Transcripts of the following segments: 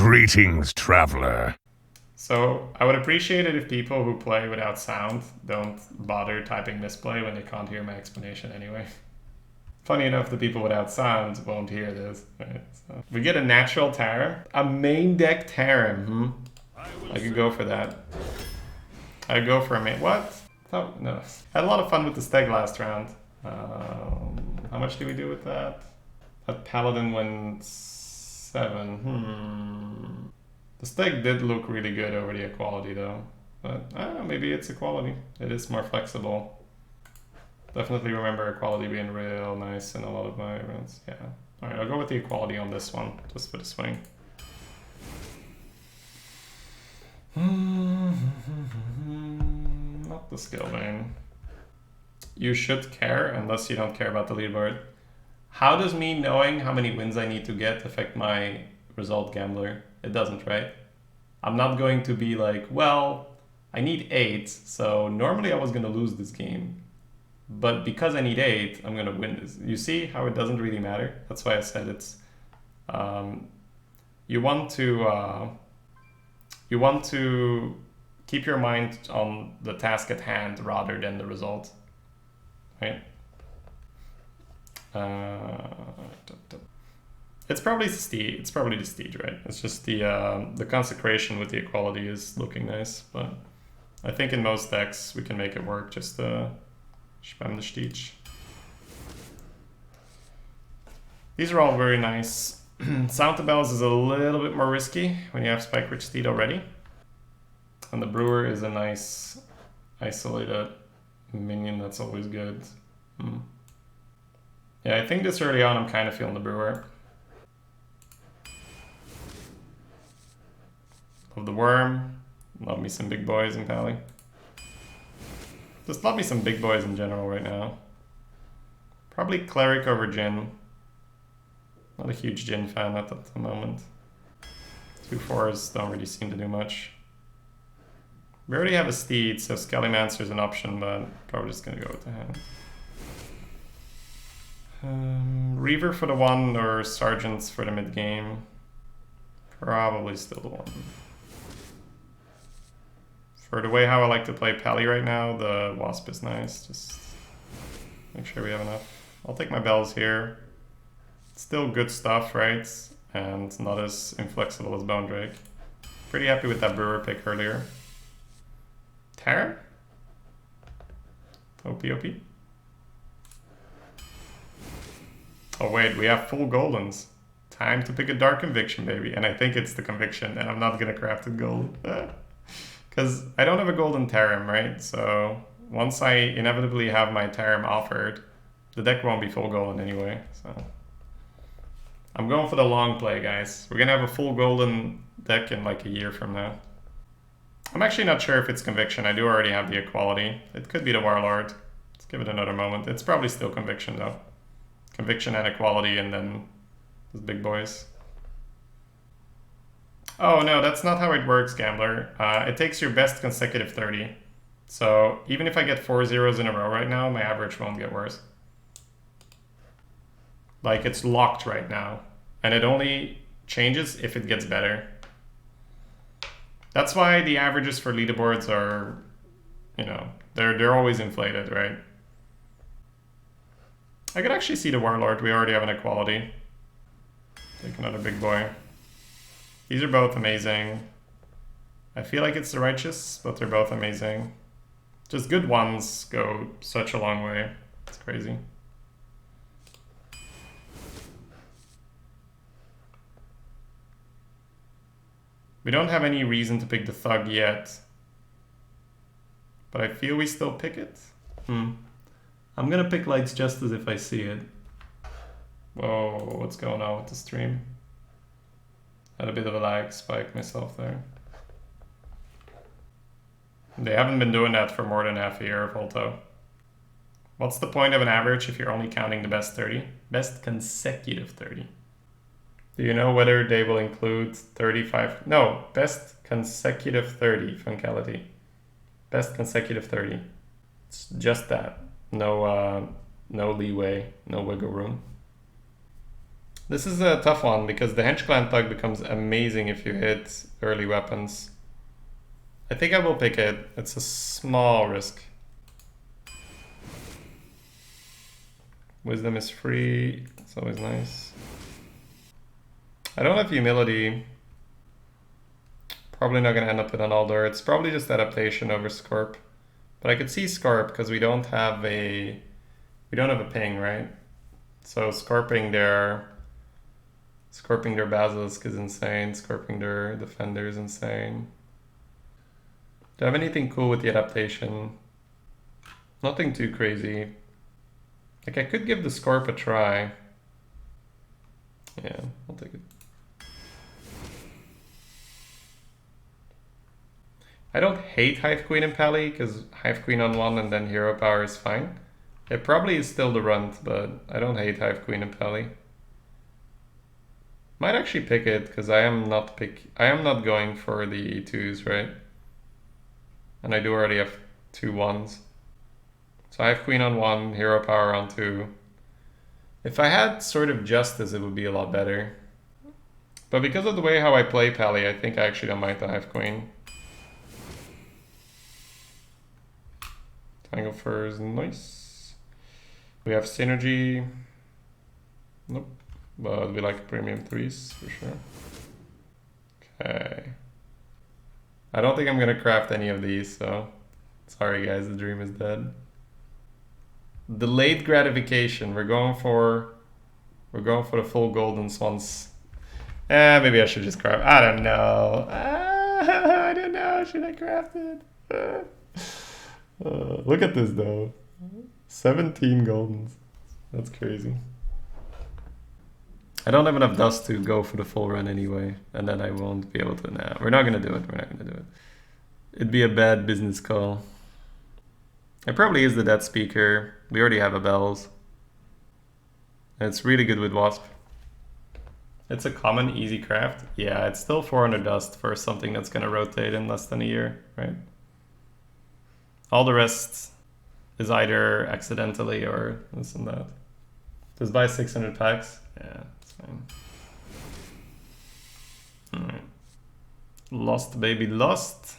Greetings, traveler. So I would appreciate it if people who play without sound don't bother typing misplay when they can't hear my explanation anyway. Funny enough, the people without sound won't hear this. Right? So we get a natural Tarim. A main deck Tarim, I could go for that. I'd go for a main... What? Oh, no. I had a lot of fun with the steg last round. How much did we do with that? That Paladin went 7. The steg did look really good over the equality though. But I don't know, maybe it's equality. It is more flexible. Definitely remember equality being real nice in a lot of my events. Yeah. Alright, I'll go with the equality on this one, just for the swing. Not the skill vein. You should care, unless you don't care about the leaderboard. How does me knowing how many wins I need to get affect my result, gambler? It doesn't, right? I'm not going to be like, well, I need 8, so normally I was going to lose this game. But because I need 8, I'm going to win this. You see how it doesn't really matter? That's why I said it's... you want to keep your mind on the task at hand rather than the result. Right? It's probably the Steed, right? It's just the consecration with the equality is looking nice, but I think in most decks we can make it work. Just spam the Steed. These are all very nice. Sound to Bells is a little bit more risky when you have Spike Rich Steed already, and the Brewer is a nice isolated minion that's always good. Yeah, I think this early on I'm kind of feeling the Brewer. Love the Worm. Love me some big boys in Pally. Just love me some big boys in general right now. Probably Cleric over Jhin. Not a huge Jhin fan at the moment. 2 4s don't really seem to do much. We already have a Steed, so Skellymancer is an option, but probably just gonna go with the hand. Reaver for the 1 or Sergeants for the mid game. Probably still the 1. For the way how I like to play Pally right now, the Wasp is nice. Just make sure we have enough. I'll take my bells here. Still good stuff, right? And not as inflexible as Bone Drake. Pretty happy with that Brewer pick earlier. Terror? OP. Oh wait, we have full goldens. Time to pick a Dark Conviction, baby. And I think it's the Conviction, and I'm not gonna craft it gold. Because I don't have a golden Tarim, right? So once I inevitably have my Tarim offered, the deck won't be full golden anyway. So I'm going for the long play, guys. We're gonna have a full golden deck in like a year from now. I'm actually not sure if it's Conviction. I do already have the equality. It could be the Warlord. Let's give it another moment. It's probably still Conviction though. Conviction and equality, and then those big boys. Oh no, that's not how it works, Gambler. It takes your best consecutive 30. So even if I get 4 zeros in a row right now, my average won't get worse. Like, it's locked right now. And it only changes if it gets better. That's why the averages for leaderboards are, you know, they're always inflated, right? I could actually see the Warlord. We already have an equality. Take another big boy. These are both amazing. I feel like it's the Righteous, but they're both amazing. Just good ones go such a long way. It's crazy. We don't have any reason to pick the Thug yet. But I feel we still pick it. I'm gonna pick Light's Justice if I see it. Whoa, what's going on with the stream? Had a bit of a lag spike myself there. They haven't been doing that for more than half a year, Volto. What's the point of an average if you're only counting the best 30? Best consecutive 30. Do you know whether they will include 35? No, best consecutive 30, Funcality. Best consecutive 30. It's just that. No leeway, no wiggle room. This is a tough one because the Hench Clan Thug becomes amazing if you hit early weapons. I think I will pick it. It's a small risk. Wisdom is free. It's always nice. I don't have humility. Probably not going to end up with an Alder. It's probably just adaptation over Scorp. But I could see Scorp because we don't have a ping, right? So scorping their Basilisk is insane. Scorping their Defender is insane. Do I have anything cool with the adaptation? Nothing too crazy. Like, I could give the Scorp a try. Yeah, I'll take it. I don't hate Hive Queen and Pally, because Hive Queen on 1 and then Hero Power is fine. It probably is still the runt, but I don't hate Hive Queen and Pally. Might actually pick it, because I am not going for the 2s, right? And I do already have 2 1s. So I have Queen on 1, Hero Power on 2. If I had sort of Justice, it would be a lot better. But because of the way how I play Pally, I think I actually don't mind the Hive Queen. Tangle Fur is nice. We have Synergy. Nope. But we like Premium 3s for sure. Okay. I don't think I'm gonna craft any of these, so sorry guys, the dream is dead. Delayed gratification. We're going for the full golden swans. Maybe I should just craft. I don't know. I don't know. Should I craft it? Look at this though. 17 goldens. That's crazy. I don't have enough dust to go for the full run anyway, and then I won't be able to. Nah, we're not gonna do it. We're not gonna do it. It'd be a bad business call. It probably is the dead speaker. We already have a bells. And it's really good with wasp. It's a common easy craft. Yeah, it's still 400 dust for something that's gonna rotate in less than a year, right? All the rest is either accidentally or this and that. Just buy 600 packs. Yeah, it's fine. Alright. Lost, baby, lost.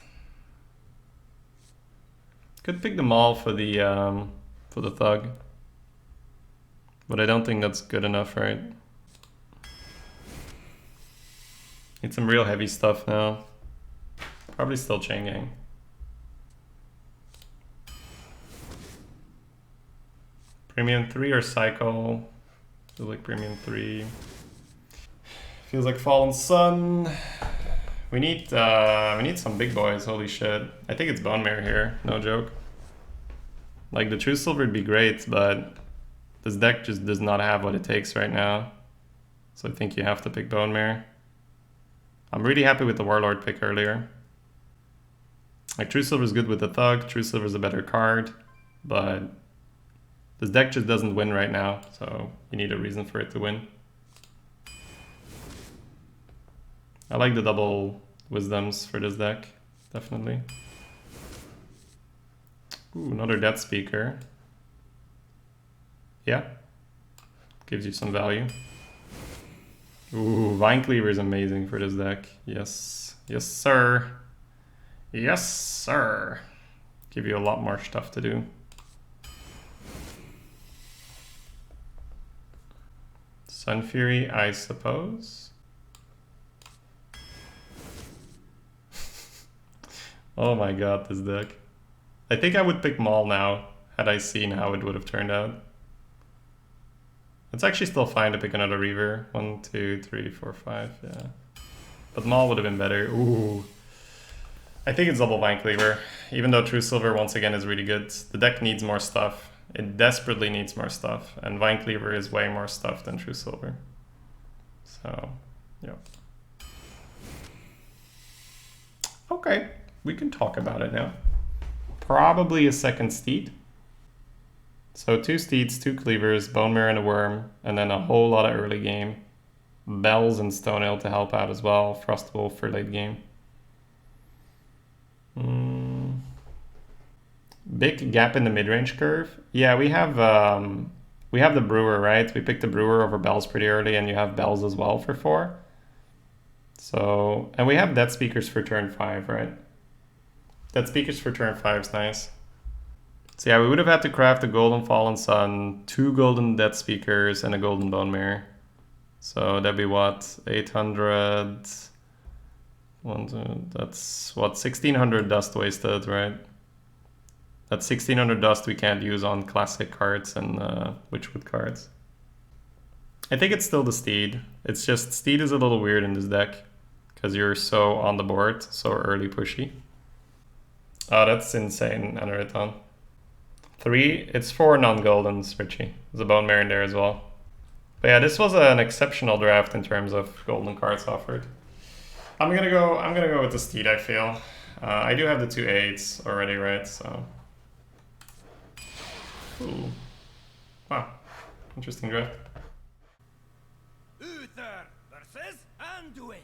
Could pick them all for the thug. But I don't think that's good enough, right? Need some real heavy stuff now. Probably still Chain Gang. Premium 3 or Cycle? Feels like Premium 3. Feels like Fallen Sun. We need some big boys, holy shit. I think it's Bone Mirror here, no joke. Like, the True Silver would be great, but this deck just does not have what it takes right now. So I think you have to pick Bone Mirror. I'm really happy with the Warlord pick earlier. Like, True Silver is good with the Thug, True Silver is a better card, but this deck just doesn't win right now, so you need a reason for it to win. I like the double wisdoms for this deck, definitely. Ooh, another Death Speaker. Yeah, gives you some value. Ooh, Vine Cleaver is amazing for this deck. Yes, yes sir. Yes sir. Give you a lot more stuff to do. Sun Fury, I suppose. Oh my god, this deck. I think I would pick Maul now, had I seen how it would have turned out. It's actually still fine to pick another Reaver. 1, 2, 3, 4, 5, yeah. But Maul would have been better. Ooh. I think it's double Vine Cleaver, even though True Silver once again is really good. The deck needs more stuff. It desperately needs more stuff, and Vine Cleaver is way more stuff than True Silver. So, yeah. Okay, we can talk about it now. Probably a second Steed. So 2 Steeds, 2 Cleavers, Bone Mirror and a Worm, and then a whole lot of early game. Bells and Stonehill to help out as well. Frost Wolf for late game. Big gap in the mid-range curve. Yeah, we have We have the brewer, right? We picked the brewer over bells pretty early, and you have bells as well for 4. So, and we have dead speakers for turn 5, right? Dead speakers for turn 5 is nice. So yeah, we would have had to craft a golden fallen sun, 2 golden dead speakers, and a golden bone mirror. So that'd be what, 800. That's what, 1600 dust wasted, right? That's 1600 dust we can't use on classic cards and Witchwood cards. I think it's still the Steed. It's just Steed is a little weird in this deck because you're so on the board, so early pushy. Oh, that's insane, Anariton. 3, it's 4 non-goldens, Richie. There's a bone mirror in there as well. But yeah, this was an exceptional draft in terms of golden cards offered. I'm gonna go with the Steed, I feel. I do have the 2 8s already, right? So. Ooh. Wow. Interesting draft. Uther versus Anduin.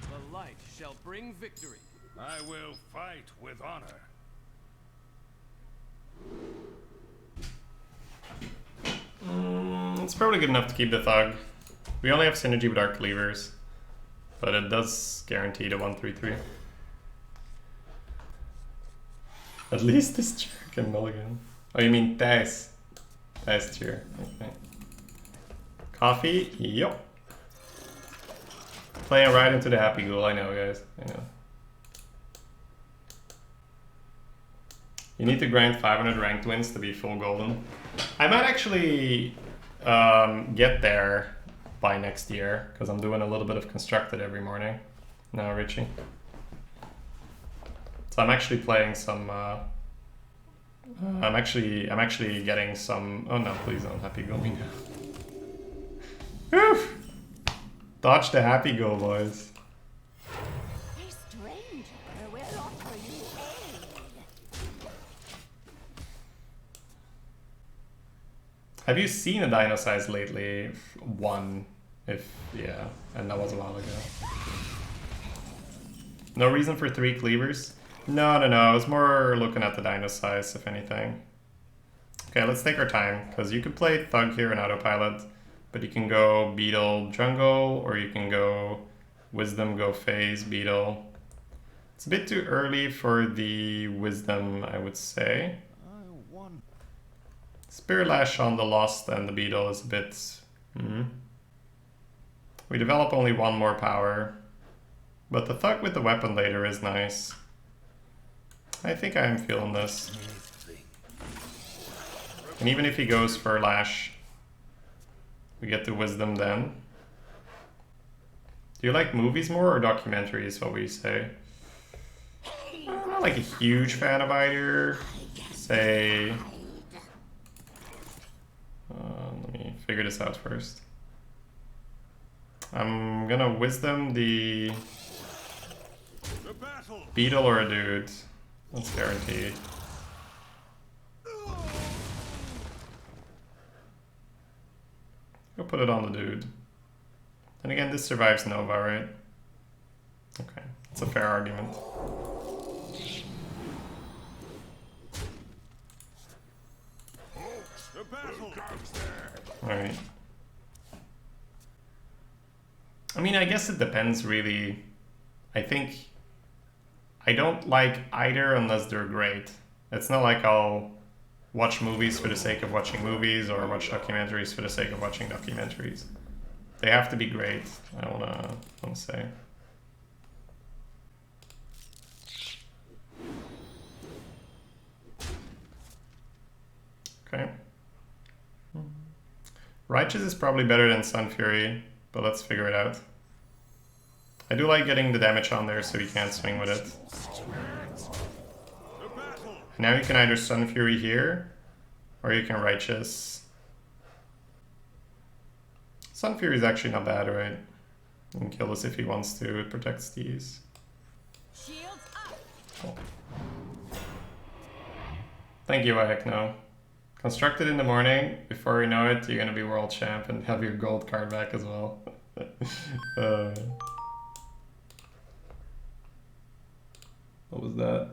The light shall bring victory. I will fight with honor. It's probably good enough to keep the Thug. We only have synergy with our cleavers, but it does guarantee the 1/3/3. At least this chair can mulligan. Oh, you mean Thijs? Thijs chair. Okay. Coffee? Yup. Playing right into the happy ghoul. I know, guys. I know. You need to grind 500 ranked wins to be full golden. I might actually get there by next year because I'm doing a little bit of constructed every morning now, Richie. So I'm actually playing some. I'm actually getting some. Oh no! Please don't happy go me now. Oof! Dodge the happy go, boys. A stranger will offer you aid. Have you seen a dino size lately? 1, if yeah, and that was a while ago. No reason for 3 cleavers? No. I was more looking at the dino size, if anything. Okay, let's take our time, because you could play Thug here in autopilot, but you can go Beetle Jungle, or you can go Wisdom, go Phase, Beetle. It's a bit too early for the Wisdom, I would say. Spirit Lash on the Lost and the Beetle is a bit... We develop only 1 more power, but the Thug with the weapon later is nice. I think I am feeling this. And even if he goes for Lash, we get the Wisdom then. Do you like movies more or documentaries, what would you say? I'm not like a huge fan of either. Say... let me figure this out first. I'm gonna Wisdom the Beetle or a dude. That's guaranteed. Go put it on the dude. And again, this survives Nova, right? Okay, that's a fair argument. Alright. I mean, I guess it depends, really. I think I don't like either unless they're great. It's not like I'll watch movies for the sake of watching movies or watch documentaries for the sake of watching documentaries. They have to be great, I wanna say. Okay. Righteous is probably better than Sun Fury, but let's figure it out. I do like getting the damage on there so you can't swing with it. Now you can either Sun Fury here, or you can Righteous. Sun Fury is actually not bad, right? You can kill this if he wants to, it protects these. Oh. Thank you, I heck no. Constructed in the morning, before you know it, you're gonna be world champ and have your gold card back as well. What was that?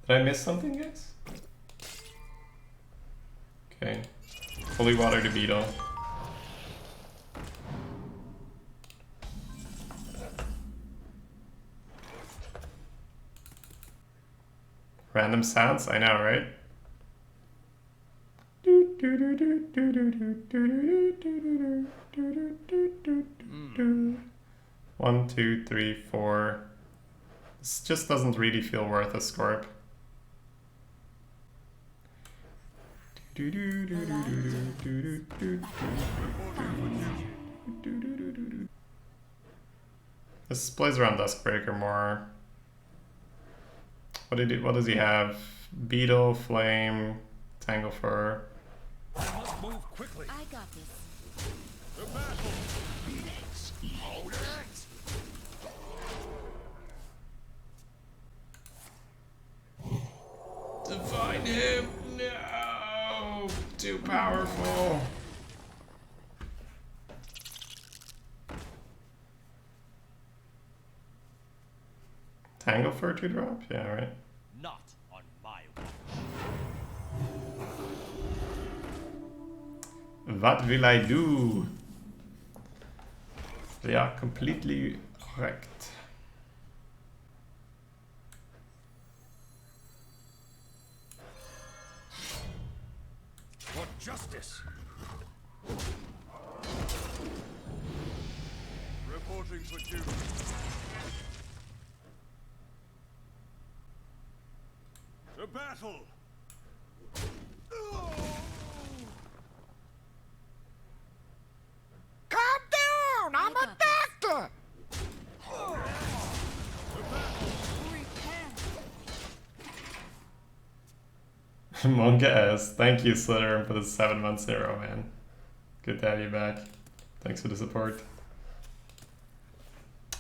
Did I miss something, guys? Okay. Holy water the beetle. Random sounds? I know, right? 1, 2, 3, 4. This just doesn't really feel worth a Scorp. This plays around Duskbreaker more. What does he have? Beetle, Flame, Tangle Fur. I must move quickly. I got this. The battle. Phoenix. Hold it. Divine him! No! Too powerful. Tangle Fur 2-drop? Yeah, right. Not on my watch. What will I do? They are completely wrecked. For justice. Reporting for duty. The battle. Calm down! I'm a doctor! Monka S. Thank you, Slytherin, for the 7 months in a row, man. Good to have you back. Thanks for the support.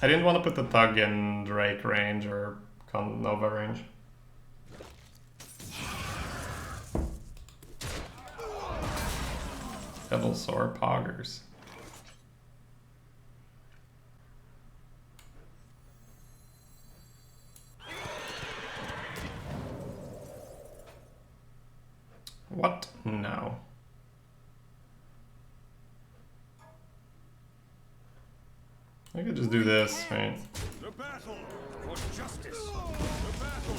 I didn't want to put the Thug in Drake range or Nova range. Devilsaur Poggers. What? No. I could just do this, right? The battle for justice. The battle.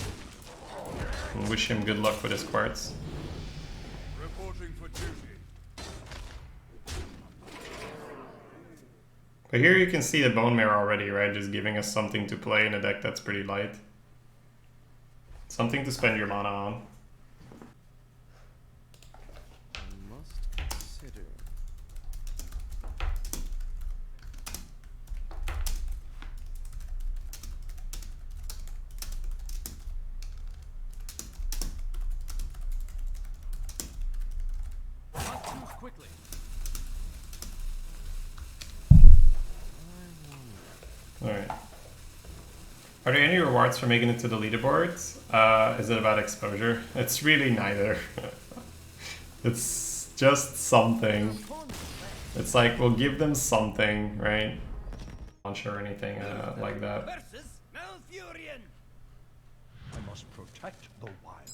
And wish him good luck with his quartz. Reporting for duty. But here you can see the Bone Marrow already, right? Just giving us something to play in a deck that's pretty light. Something to spend your mana on. I must consider. Must move quickly. Alright. Are there any rewards for making it to the leaderboards? Is it about exposure? It's really neither. It's just something. It's like, we'll give them something, right? Launch or anything like that. Versus Malfurion. I must protect the wild.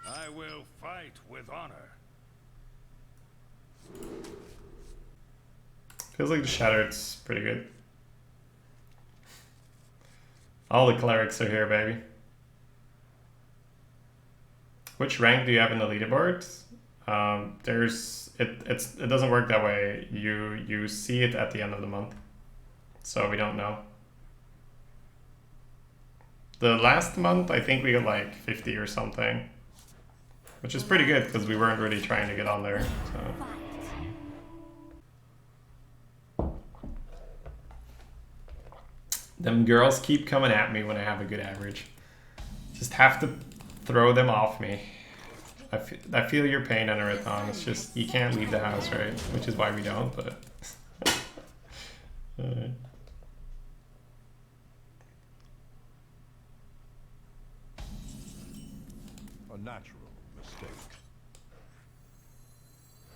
I will fight with honor. Feels like the Shattered's pretty good. All the clerics are here, baby. Which rank do you have in the leaderboard? It doesn't work that way. You see it at the end of the month, so we don't know. The last month, I think we got like 50 or something, which is pretty good because we weren't really trying to get on there. So. Them girls keep coming at me when I have a good average. Just have to throw them off me. I feel your pain, Enerathon. It's just, you can't leave the house, right? Which is why we don't, but... A natural mistake.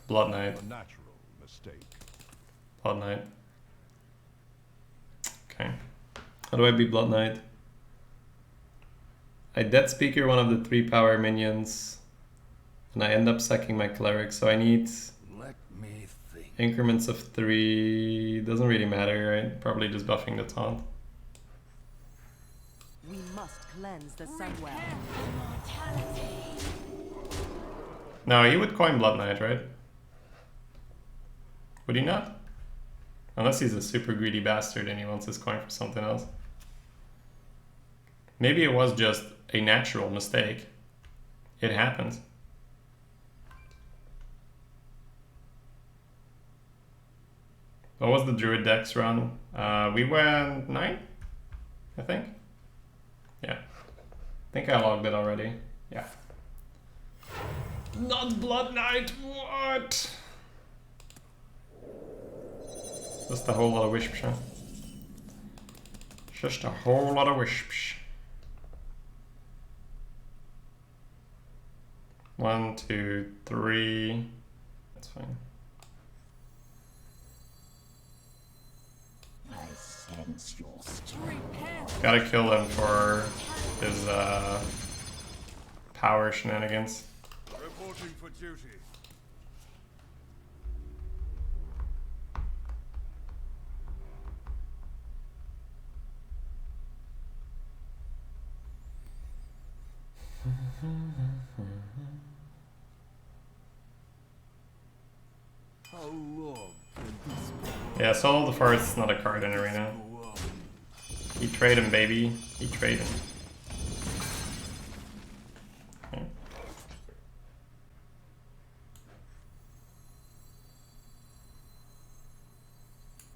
Blood Knight. A natural mistake. Blood Knight. Okay. How do I beat Blood Knight? I Death Speaker one of the 3 power minions. And I end up sacking my cleric, so I need Let me think. increments of 3. Doesn't really matter, right? Probably just buffing the taunt. We must cleanse the Sunwell. No, he would coin Blood Knight, right? Would he not? Unless he's a super greedy bastard and he wants his coin for something else. Maybe it was just a natural mistake. It happens. What was the Druid Dex run? We went 9, I think. Yeah. I think I logged it already. Yeah. Not Blood Knight, what? Just a whole lot of wisps, huh? Just a whole lot of wisps. 1, 2, 3. That's fine. I sense your strength. Gotta kill him for his power shenanigans. Reporting for duty. How long can this go Yeah, Soul of the Forest is not a card in Arena. on? He trade him, baby. He trade him. Okay.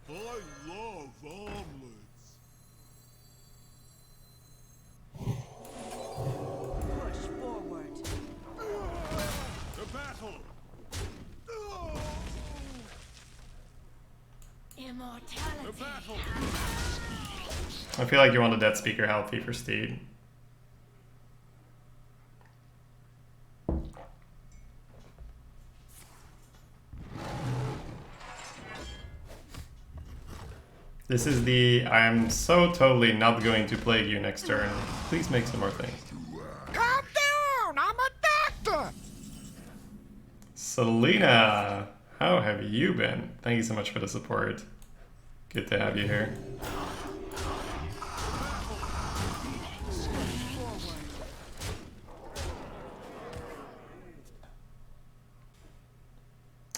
I love omelets. Push forward. The battle. Immortality. The battle. I feel like you want a Death Speaker healthy for Steed. This is the I'm so totally not going to plague you next turn. Please make some more things. Calm down. I'm a doctor. Selena, how have you been? Thank you so much for the support. Good to have you here.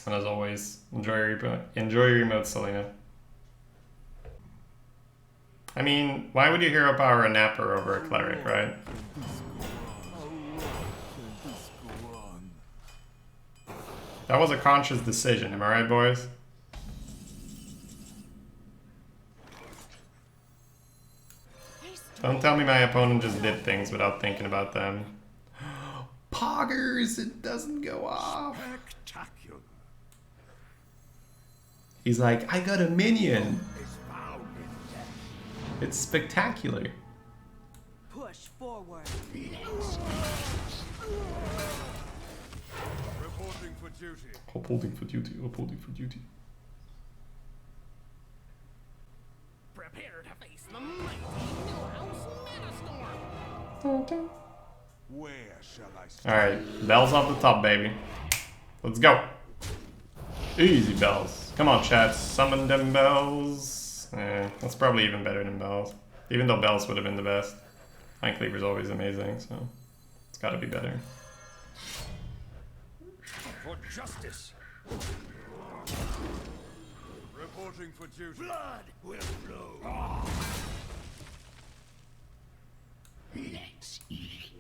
And as always, enjoy your emotes, Selena. I mean, why would you hero power a Napper over a cleric, right? That was a conscious decision, am I right, boys? Don't tell me my opponent just did things without thinking about them. Poggers, it doesn't go off. Spectacular. He's like, I got a minion. Is found in death. It's spectacular. Push forward. Reporting for duty. Upholding for duty, upholding for duty. Prepare to face the mighty Newhouse Metastorm. Where shall I start? Alright, bells off the top, baby. Let's go. Easy bells. Come on, chat. Summon them bells. That's probably even better than bells. Even though bells would have been the best. Flank Cleaver's always amazing, so it's gotta be better. For justice. Reporting for duty. Blood will flow. Let's eat.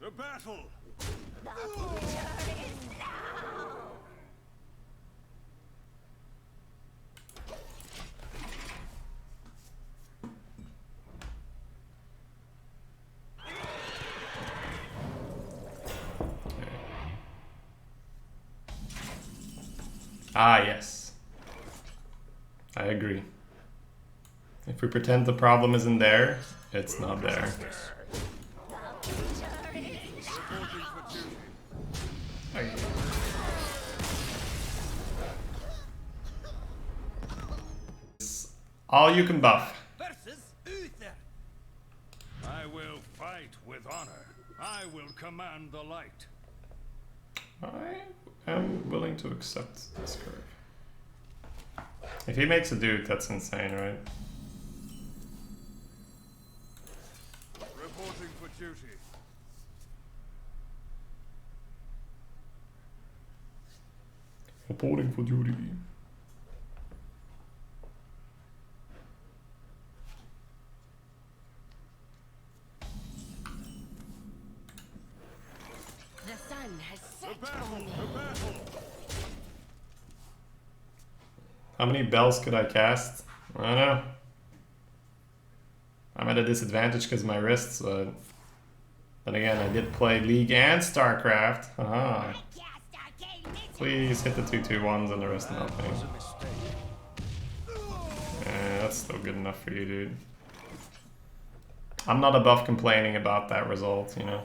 To battle. Ah, yes. I agree. If we pretend the problem isn't there, it's not there. Reporting for duty. All you can buff. Versus Uther. I will fight with honor. I will command the light. I am willing to accept this curve. If he makes a dude, that's insane, right? Reporting for duty. Reporting for duty. The sun has set for me. How many bells could I cast? I don't know. I'm at a disadvantage because of my wrists, but then again, I did play League and StarCraft. Haha. Please hit the 2/2/1s and the rest of nothing. Yeah, that's still good enough for you, dude. I'm not above complaining about that result, you know.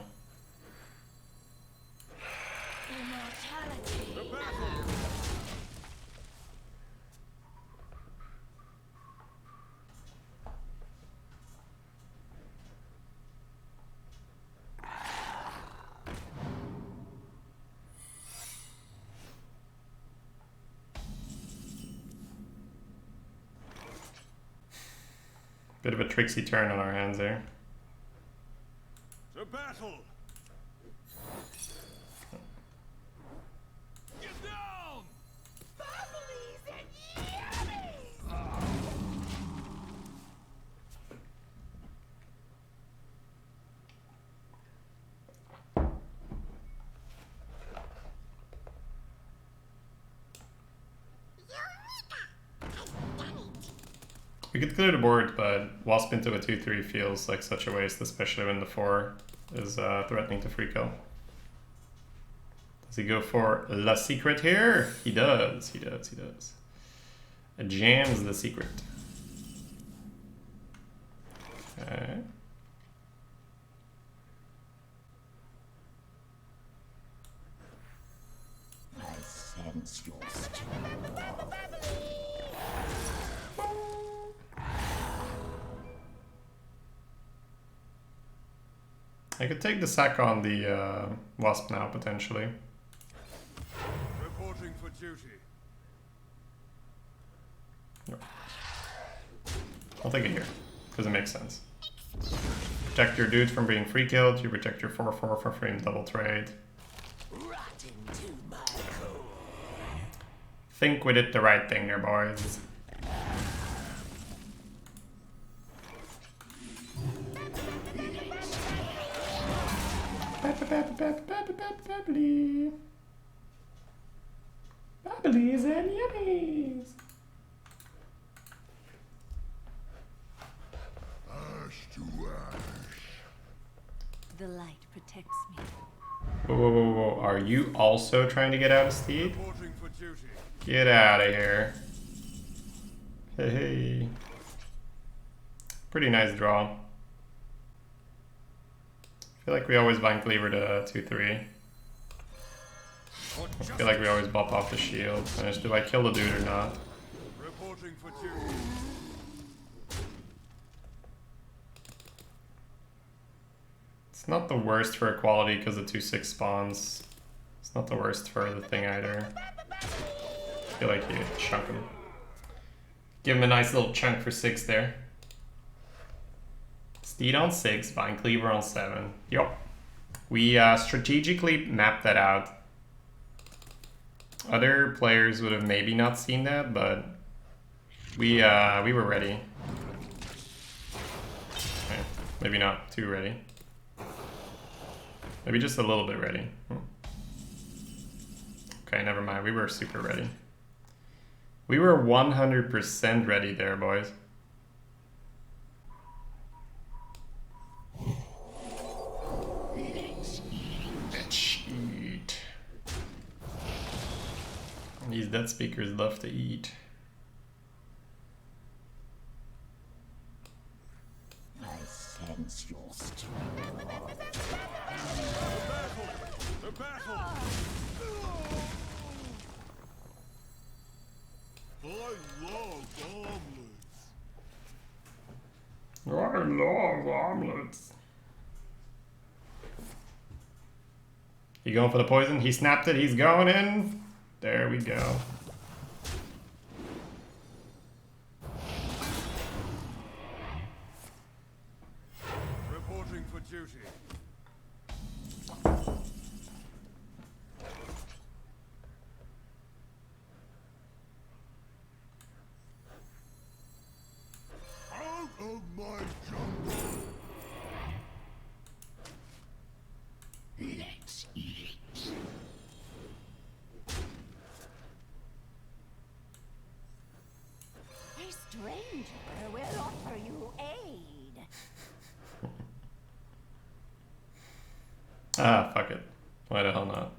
Bit of a tricksy turn on our hands there. To battle! Get down! We could clear the board, but Wasp into a 2/3 feels like such a waste, especially when the 4 is threatening to free kill. Does he go for La Secret here? He does, he does, he does. Jams the secret. Okay. I sense your strength. I could take the sack on the Wasp now, potentially. Reporting for duty. No. I'll take it here, because it makes sense. Protect your dude from being free killed, you protect your 4/4 for free double trade. Think we did the right thing there, boys. Babbly. Babblies and yummies. Ash to ash. The light protects me. Whoa, whoa, whoa, whoa. Are you also trying to get out of Steed? Reporting for duty. Get out of here. Hey, hey. Pretty nice draw. I feel like we always Vine Cleaver to 2/3. I feel like we always bop off the shield. And just, do I kill the dude or not? Reporting for duty. It's not the worst for equality because the 2/6 spawns. It's not the worst for the thing either. I feel like you chunk him. Give him a nice little chunk for 6 there. Steed on 6, Vine Cleaver on 7. Yup. We strategically mapped that out. Other players would have maybe not seen that, but we were ready. Okay. Maybe not too ready. Maybe just a little bit ready. Okay, never mind. We were super ready. We were 100% ready there, boys. Let's eat. These dead speakers love to eat. I sense your strength. The battle! I love omelets. You going for the poison? He snapped it. He's going in. There we go. Reporting for duty. Out of my jungle. Let's eat. A stranger will offer you aid. Ah, fuck it. Why the hell not?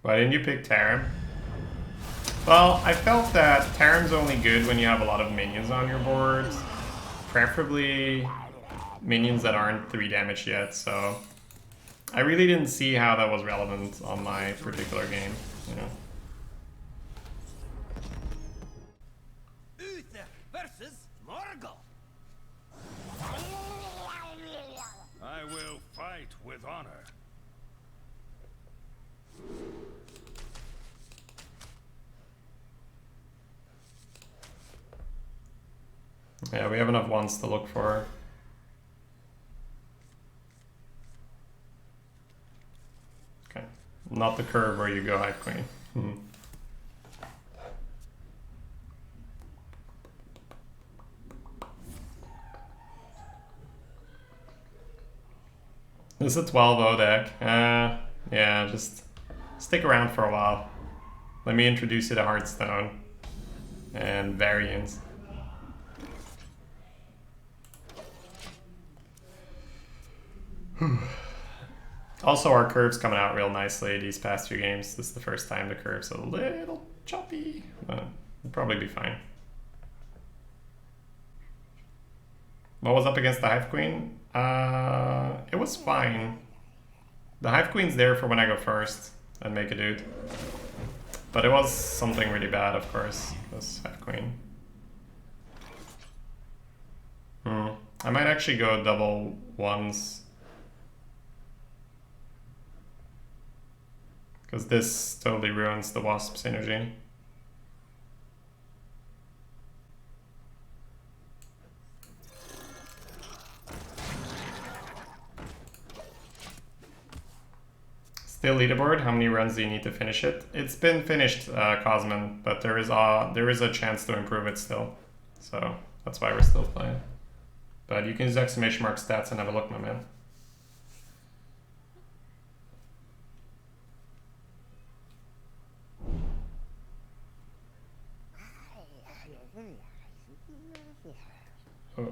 Why didn't you pick Tarim? Well, I felt that Tarim's only good when you have a lot of minions on your board. Preferably minions that aren't 3 damage yet, so I really didn't see how that was relevant on my particular game, you know. Uther versus Morgul. I will fight with honor. Yeah, we have enough ones to look for. Okay, not the curve where you go Hive Queen. This is a 12-0 deck. Yeah, just stick around for a while. Let me introduce you to Hearthstone and variants. Also, our curve's coming out real nicely these past few games. This is the first time the curve's a little choppy, but it'll probably be fine. What was up against the Hive Queen? It was fine. The Hive Queen's there for when I go first and make a dude. But it was something really bad, of course, this Hive Queen. I might actually go double ones. Because this totally ruins the Wasp synergy. Still leaderboard, how many runs do you need to finish it? It's been finished, Cosman, but there is a chance to improve it still. So that's why we're still playing. But you can use exclamation mark stats and have a look, my man. Oh.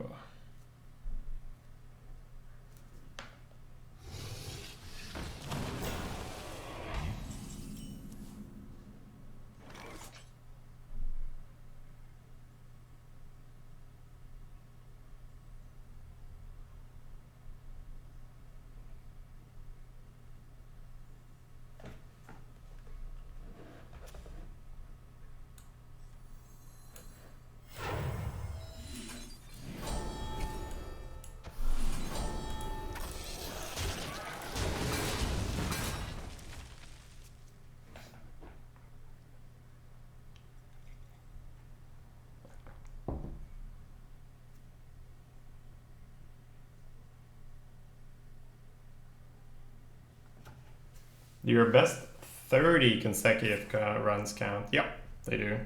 Your best 30 consecutive runs count. Yep, they do.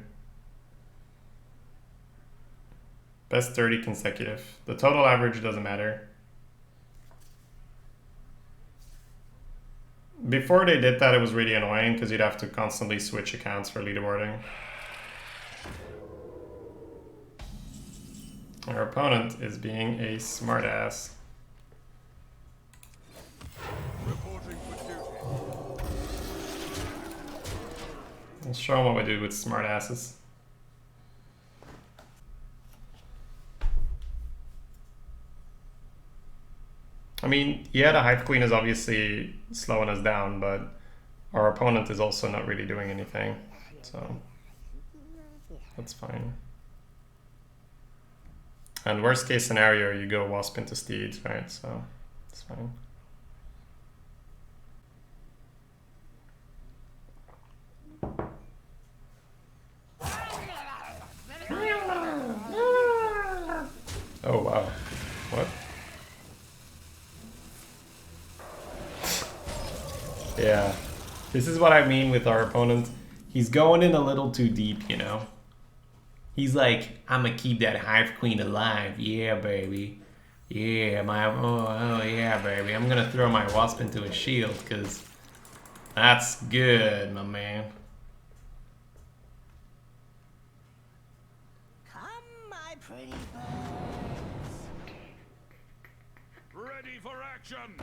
Best 30 consecutive. The total average doesn't matter. Before they did that, it was really annoying because you'd have to constantly switch accounts for leaderboarding. Our opponent is being a smartass. Let's show them what we do with smart asses. I mean, yeah, the Hive Queen is obviously slowing us down, but our opponent is also not really doing anything, so that's fine. And worst case scenario, you go Wasp into Steeds, right? So it's fine. Oh wow, what? Yeah, this is what I mean with our opponent. He's going in a little too deep, you know? He's like, I'm gonna keep that Hive Queen alive. Yeah, baby. Yeah, oh yeah, baby. I'm gonna throw my Wasp into a shield, because that's good, my man. Come, my pretty birds. Ready for action.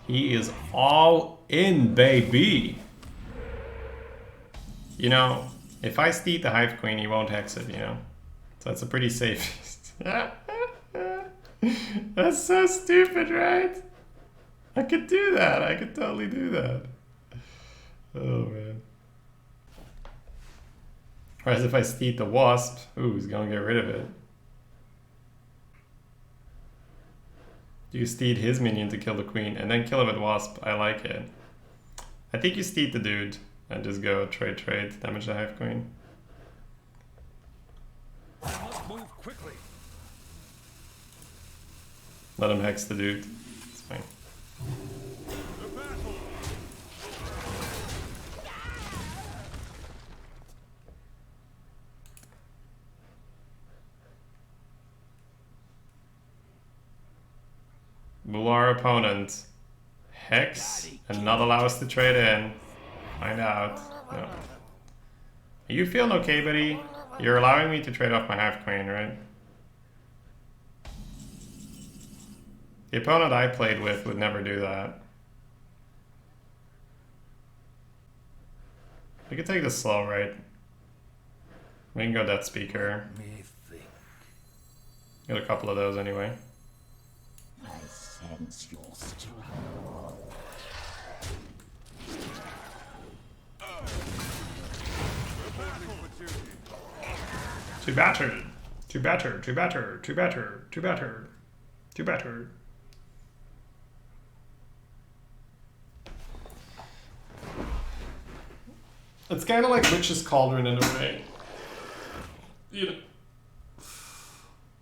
He is all in, baby. You know, if I steed the Hive Queen, he won't hex it, you know? So that's a pretty safe. That's so stupid, right? I could do that. I could totally do that. Oh, man. Whereas if I steed the Wasp, ooh, he's gonna get rid of it. You steed his minion to kill the queen and then kill him with Wasp. I like it. I think you steed the dude and just go trade, damage the Hive Queen. Let's move quickly. Let him hex the dude. It's fine. The battle. Will our opponent hex and not allow us to trade in? Find out. No. Are you feeling okay, buddy? You're allowing me to trade off my Hive Queen, right? The opponent I played with would never do that. We could take this slow, right? We can go Death Speaker. Let me think. Get a couple of those anyway. I sense your struggle. Too battered. Too battered. Too battered. Too battered. Too battered. Too battered. It's kind of like Witch's Cauldron in a way. You know,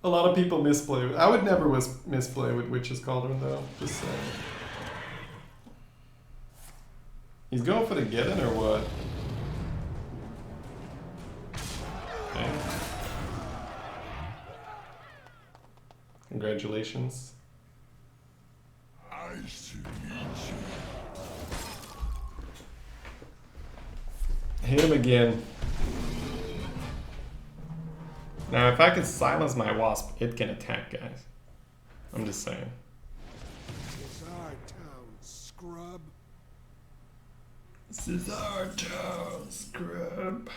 a lot of people misplay. I would never misplay with Witch's Cauldron though. Just saying. He's going for the get-in or what? Okay. Congratulations. I should eat Hit him again. Now, if I can silence my Wasp, it can attack, guys. I'm just saying. It's our town, scrub. This is our town, scrub.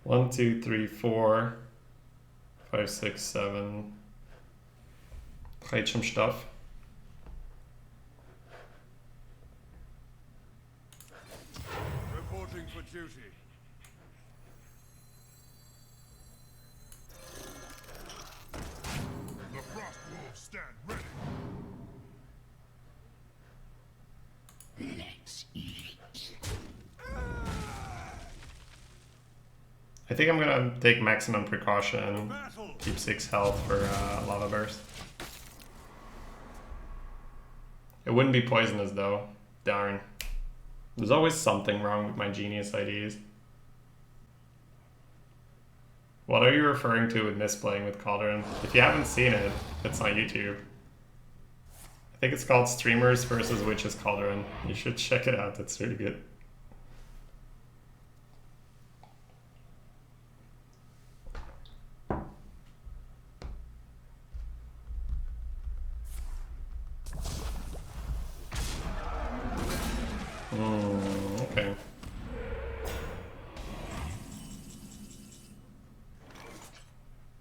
One, two, three, 4, 5, 6, 7. Hide some stuff. Reporting for duty. The Frost Wolves stand ready. Let's eat. I think I'm gonna take maximum precaution. Battle. Keep 6 health for Lava Burst. It wouldn't be poisonous though. Darn. There's always something wrong with my genius IDs. What are you referring to with misplaying with Cauldron? If you haven't seen it, it's on YouTube. I think it's called Streamers versus Witch's Cauldron. You should check it out, it's really good.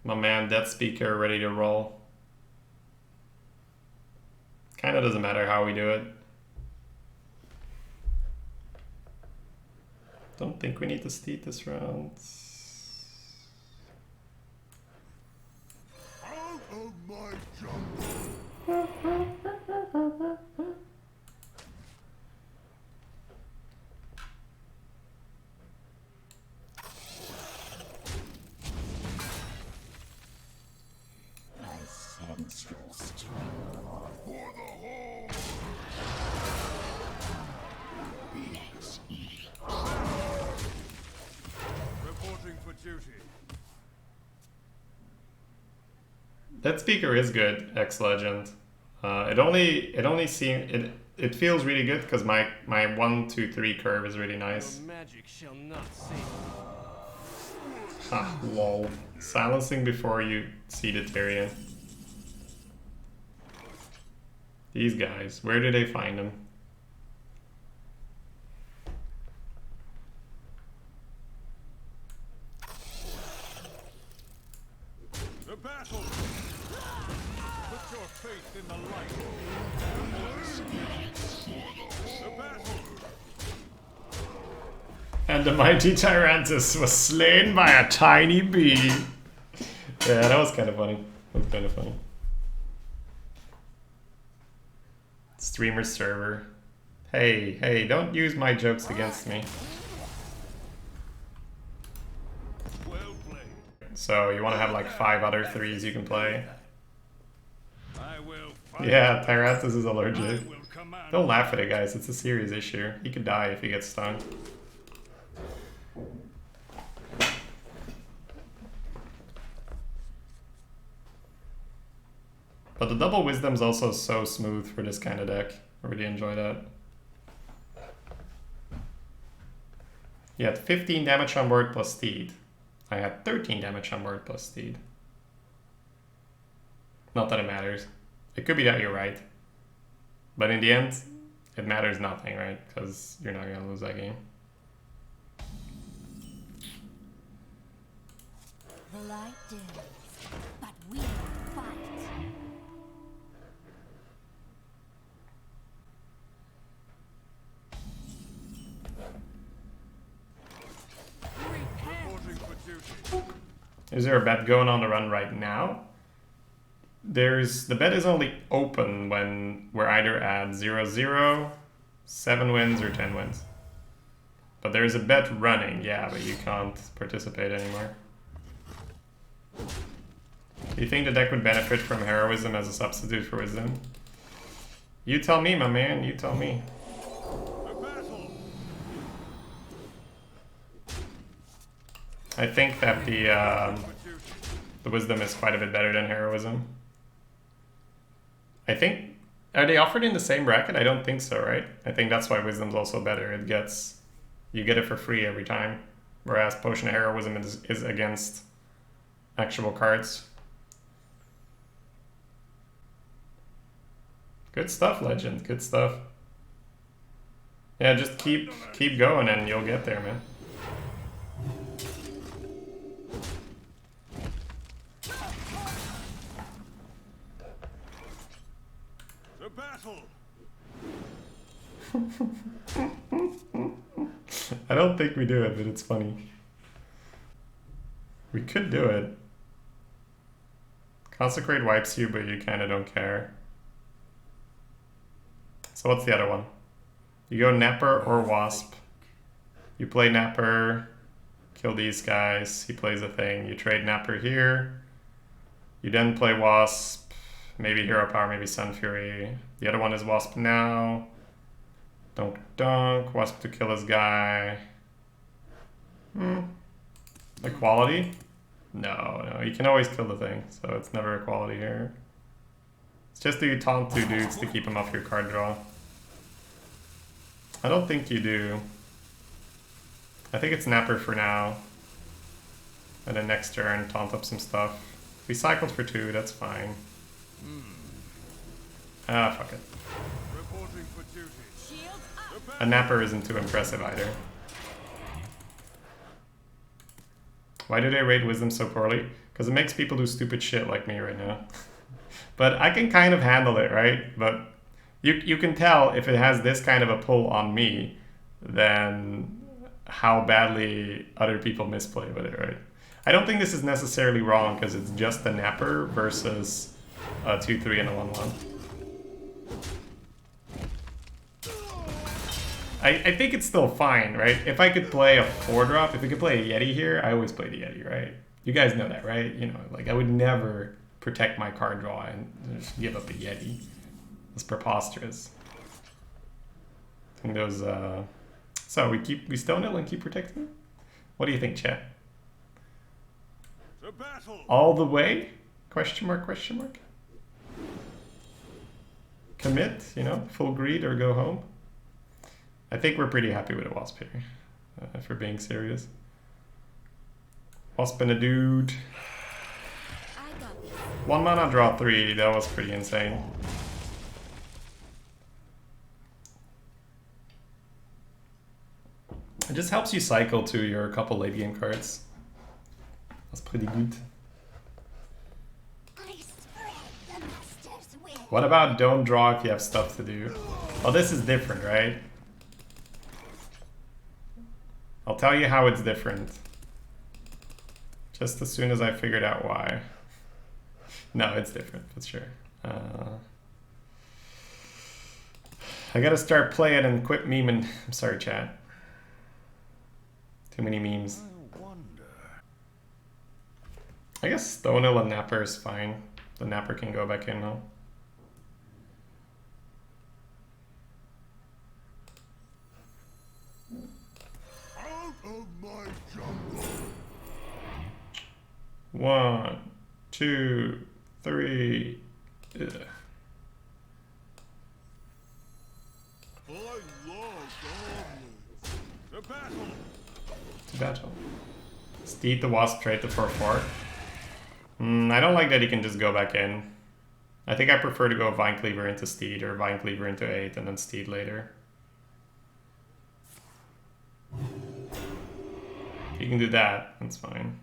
My man, Death Speaker, ready to roll. Kinda doesn't matter how we do it. Don't think we need to steed this round. Out of my jungle. I sense your strength. For the whole. Let's eat. Reporting for duty. That speaker is good, ex-legend. It feels really good because my 1, 2, 3 curve is really nice. Your magic shall not save you. Ah, lol. Silencing before you see the Tyrion. These guys, where do they find them? The battle. Put your faith in the light. The battle. And the mighty Tyrantus was slain by a tiny bee. Yeah, that was kind of funny. That was kind of funny. Streamer server. Hey, don't use my jokes against me. Well played. So you want to have like 5 other 3s you can play. I will fight. Yeah, Tyrantus is I allergic. will command. Don't laugh at it, guys. It's a serious issue. He could die if he gets stung. But the double wisdom's also so smooth for this kind of deck. I really enjoy that. You had 15 damage on board plus steed. I had 13 damage on board plus steed. Not that it matters. It could be that you're right. But in the end, it matters nothing, right? Because you're not going to lose that game. The light dims, but we fight. Reporting for duty. Is there a bet going on the run right now? The bet is only open when we're either at 0-0, 7 wins, or 10 wins. But there's a bet running, yeah, but you can't participate anymore. Do you think the deck would benefit from heroism as a substitute for wisdom? You tell me, my man, you tell me. The battle. I think that For duty. the wisdom is quite a bit better than heroism. I think, are they offered in the same bracket? I don't think so, right? I think that's why wisdom's also better. You get it for free every time. Whereas potion of heroism is against actual cards. Good stuff, Legend. Good stuff. Yeah, just keep going and you'll get there, man. The battle. I don't think we do it, but it's funny. We could do it. Consecrate wipes you, but you kind of don't care. So what's the other one? You go Napper or Wasp. You play Napper, kill these guys. He plays a thing. You trade Napper here. You then play Wasp. Maybe Hero Power, maybe Sun Fury. The other one is Wasp now. Dunk dunk. Wasp to kill his guy. Equality? No. You can always kill the thing, so it's never equality here. It's just that you taunt 2 dudes to keep them off your card draw. I don't think you do. I think it's Napper for now. And then next turn, taunt up some stuff. We cycled for 2, that's fine. Ah, fuck it. Reporting for duty. Shields up. A Napper isn't too impressive either. Why do they rate Wisdom so poorly? Because it makes people do stupid shit like me right now. But I can kind of handle it, right? But you can tell if it has this kind of a pull on me, then how badly other people misplay with it, right? I don't think this is necessarily wrong because it's just a napper versus a 2-3 and a 1-1. I think it's still fine, right? If I could play a 4-drop, if we could play a Yeti here, I always play the Yeti, right? You guys know that, right? You know, like I would never protect my card draw and just give up a Yeti. It's preposterous. I think those, so we stone it and keep protecting it? What do you think, chat? All the way? Question mark, question mark? Commit, you know, full greed or go home? I think we're pretty happy with a Wasp here, if we're being serious. Wasp and a dude. 1 mana, draw 3, that was pretty insane. It just helps you cycle to your couple late game cards. That's pretty good. What about don't draw if you have stuff to do? Well, this is different, right? I'll tell you how it's different. Just as soon as I figured out why. No, it's different, for sure. I gotta start playing and quit memeing. I'm sorry, chat. Too many memes. I guess Stonil and Napper is fine. The Napper can go back in now. Of my jungle. 1, 2, 3. Ugh. I love omelets. To battle. To battle. Steed the Wasp trade to 4/4. I don't like that he can just go back in. I think I prefer to go Vine Cleaver into Steed or Vine Cleaver into 8 and then Steed later. You can do that, that's fine.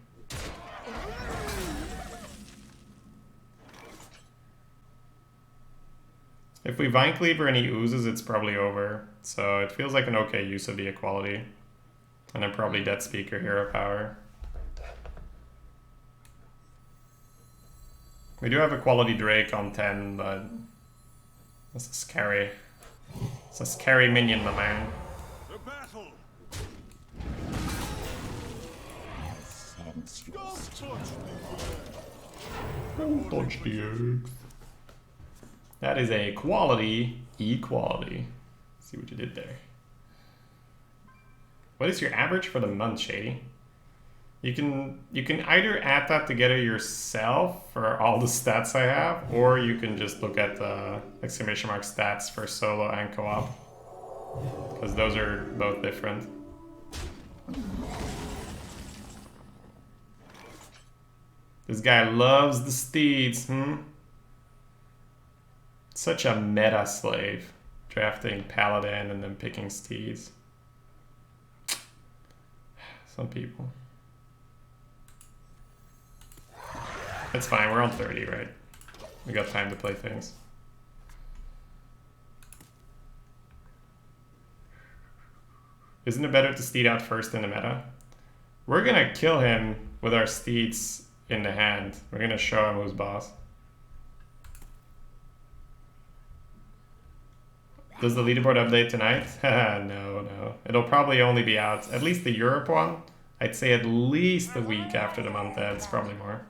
If we Vine Cleaver and he oozes, it's probably over. So it feels like an okay use of the equality. And then probably Death Speaker, Hero Power. We do have a quality Drake on 10, but this is scary. It's a scary minion, my man. To battle. Don't touch the eggs. That is a quality equality. See what you did there. What is your average for the month, Shady? You can either add that together yourself for all the stats I have, or you can just look at the exclamation mark stats for solo and co-op, because those are both different. This guy loves the steeds, Such a meta slave, drafting Paladin and then picking steeds. Some people. It's fine, we're on 30, right? We got time to play things. Isn't it better to steed out first in the meta? We're gonna kill him with our steeds in the hand. We're gonna show him who's boss. Does the leaderboard update tonight? No. It'll probably only be out, at least the Europe one. I'd say at least a week after the month ends, probably more.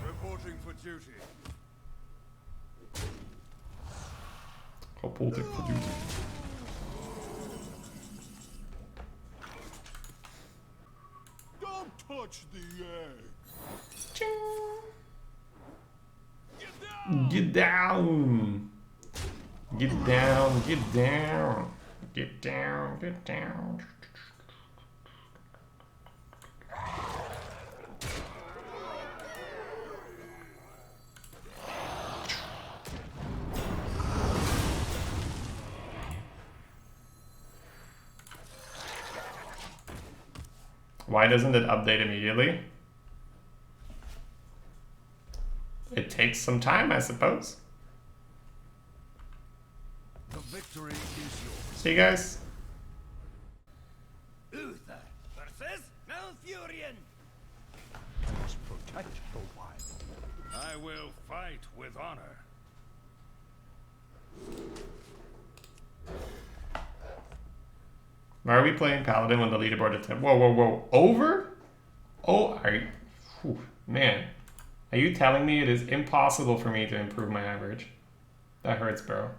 Reporting for duty. Reporting for duty. Don't touch the egg. Get down! Get down, get down! Get down, get down. Why doesn't it update immediately? It takes some time, I suppose. The victory is yours. See you guys. Uther versus Malfurion. I must protect the wild. I will fight with honor. Why are we playing Paladin when the leaderboard is 10? Whoa, whoa, whoa. Over? Oh, are you... Whew, man. Are you telling me it is impossible for me to improve my average? That hurts, bro.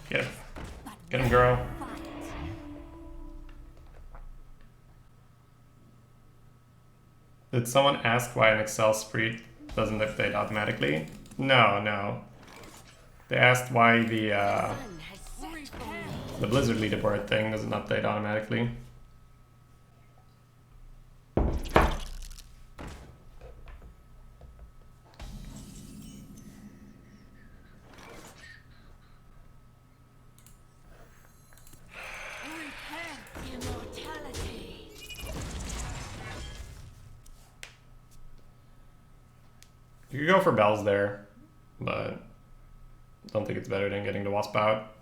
Get him. Get him, girl. Did someone ask why an Excel spread doesn't update automatically? No, no. They asked why the Blizzard leaderboard thing doesn't update automatically. You could go for bells there, but I don't think it's better than getting the wasp out.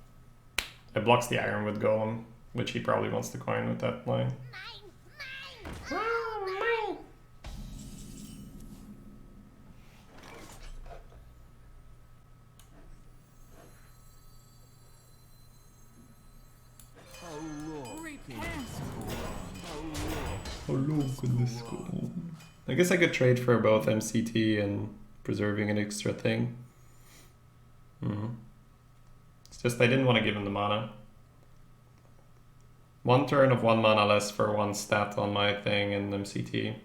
It blocks the Ironwood Golem, which he probably wants to coin with that line. Hello, goodness. I guess I could trade for both MCT and preserving an extra thing. It's just I didn't want to give him the mana. One turn of 1 mana less for 1 stat on my thing and MCT.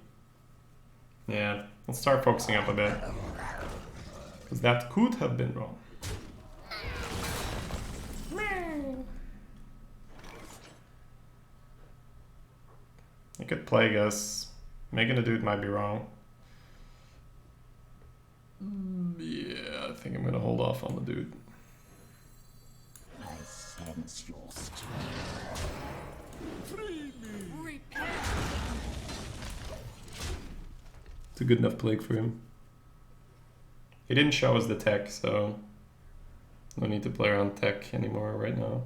Yeah, let's start focusing up a bit. Because that could have been wrong. I could Plague us. Making a dude might be wrong. Yeah, I think I'm gonna hold off on the dude. I sense your strength. It's a good enough Plague for him. He didn't show us the tech, so no need to play around tech anymore right now.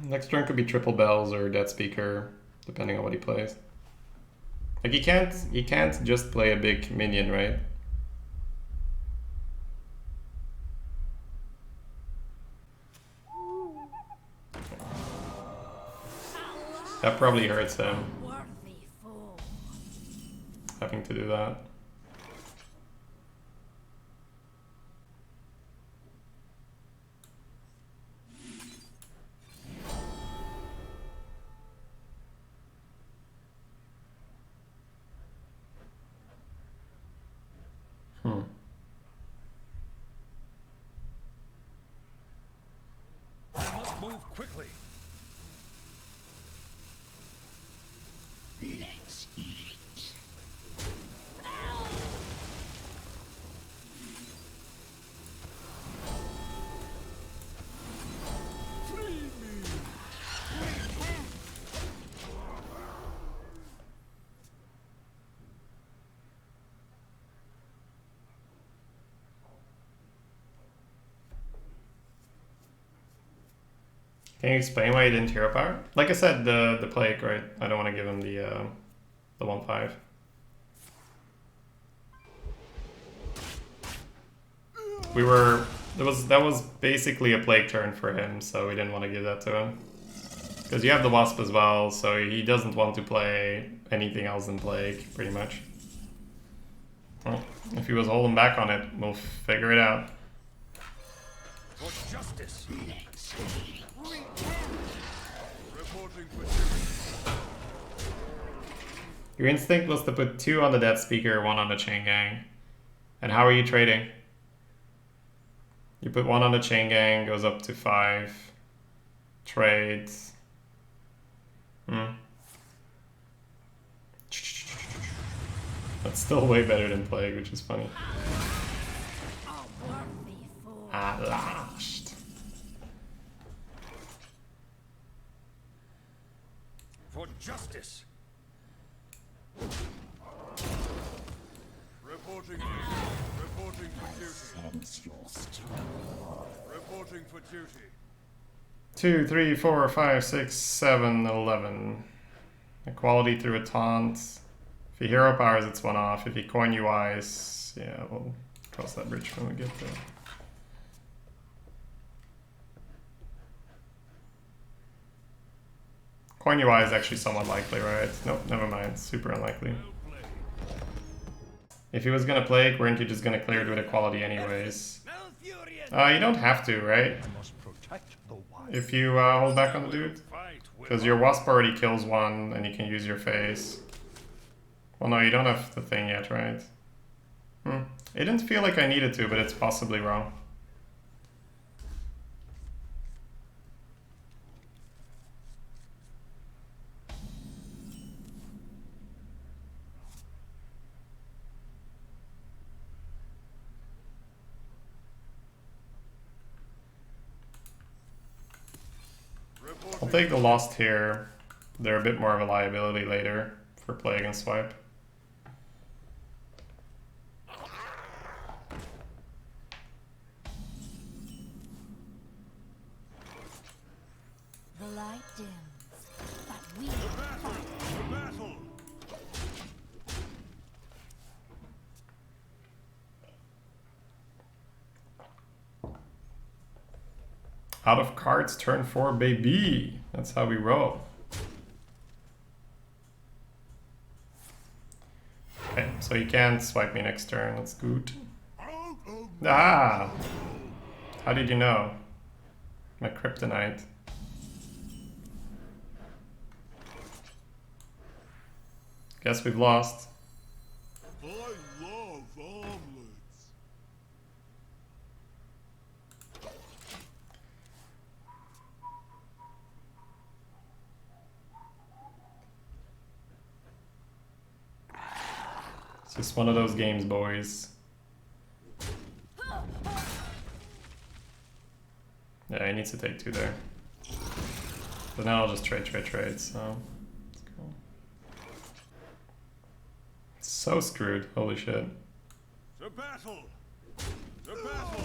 Next turn could be triple bells or dead speaker, depending on what he plays. Like he can't just play a big minion, right? That probably hurts him, having to do that. I must move quickly. Let's eat. Can you explain why he didn't hero power? Like I said, the plague, right? I don't want to give him the 1/5. That was basically a plague turn for him, so we didn't want to give that to him. Because you have the wasp as well, so he doesn't want to play anything else than plague, pretty much. Well, if he was holding back on it, we'll figure it out. For justice. Reporting for Your instinct was to put 2 on the dead speaker, 1 on the chain gang. And how are you trading? You put 1 on the chain gang, goes up to 5. Trades. That's still way better than Plague, which is funny. A worthy fool. At last. For justice. Reporting for duty. Sense your strength. Reporting for duty. 2, 3, 4, 5, 6, 7, 11. Equality through a taunt. If he hero powers, it's 1 off. If he coin UIs, yeah, we'll cross that bridge when we get there. Coin UI is actually somewhat likely, right? Nope, never mind. Super unlikely. If he was gonna Plague, weren't you just gonna clear it with equality anyways? You don't have to, right? I must protect the wild. If you hold back on the dude. Fight with Because your Wasp already kills 1 and you can use your face. Well, no, you don't have the thing yet, right? It didn't feel like I needed to, but it's possibly wrong. I'll take the Lost here. They're a bit more of a liability later for Plague and Swipe. The light dims, but we fight. battle. Out of cards, turn 4, baby. That's how we roll. Okay, so you can't swipe me next turn. That's good. Ah! How did you know? My kryptonite. Guess we've lost. I love omelets. It's just one of those games, boys. Yeah, he needs to take 2 there. But now I'll just trade, so let's go. It's so screwed, holy shit. The battle! The battle!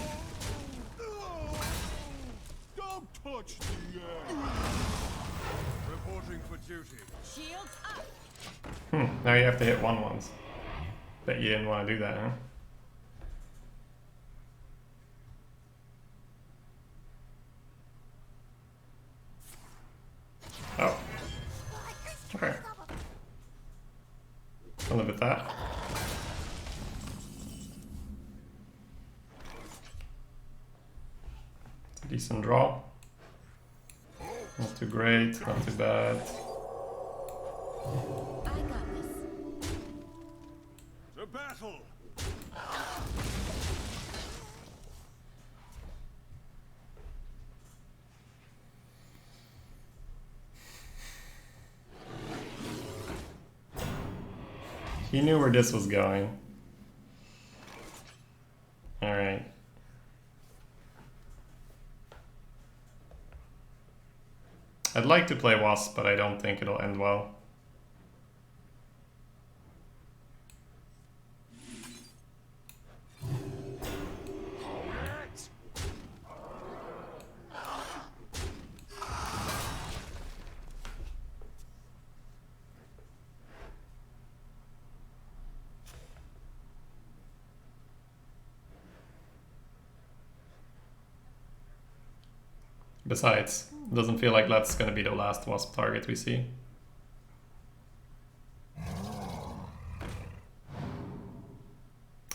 Don't touch the air! Reporting for duty. Shields up. Now you have to hit 1 once. Bet you didn't want to do that, huh? Oh. Okay. I'll live with that. It's a decent draw. Not too great, not too bad. I got this. The battle! He knew where this was going. Alright. I'd like to play Wasp, but I don't think it'll end well. Besides, it doesn't feel like that's gonna be the last Wasp target we see.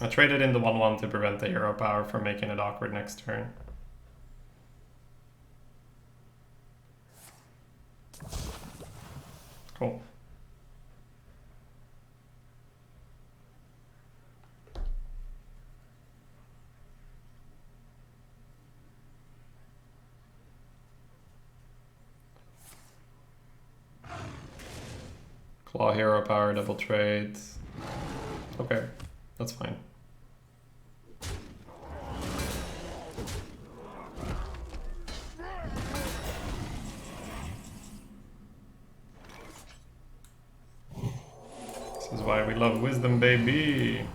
I traded in the 1/1 to prevent the hero power from making it awkward next turn. Cool. Claw hero power, double trade. Okay, that's fine. This is why we love wisdom, baby.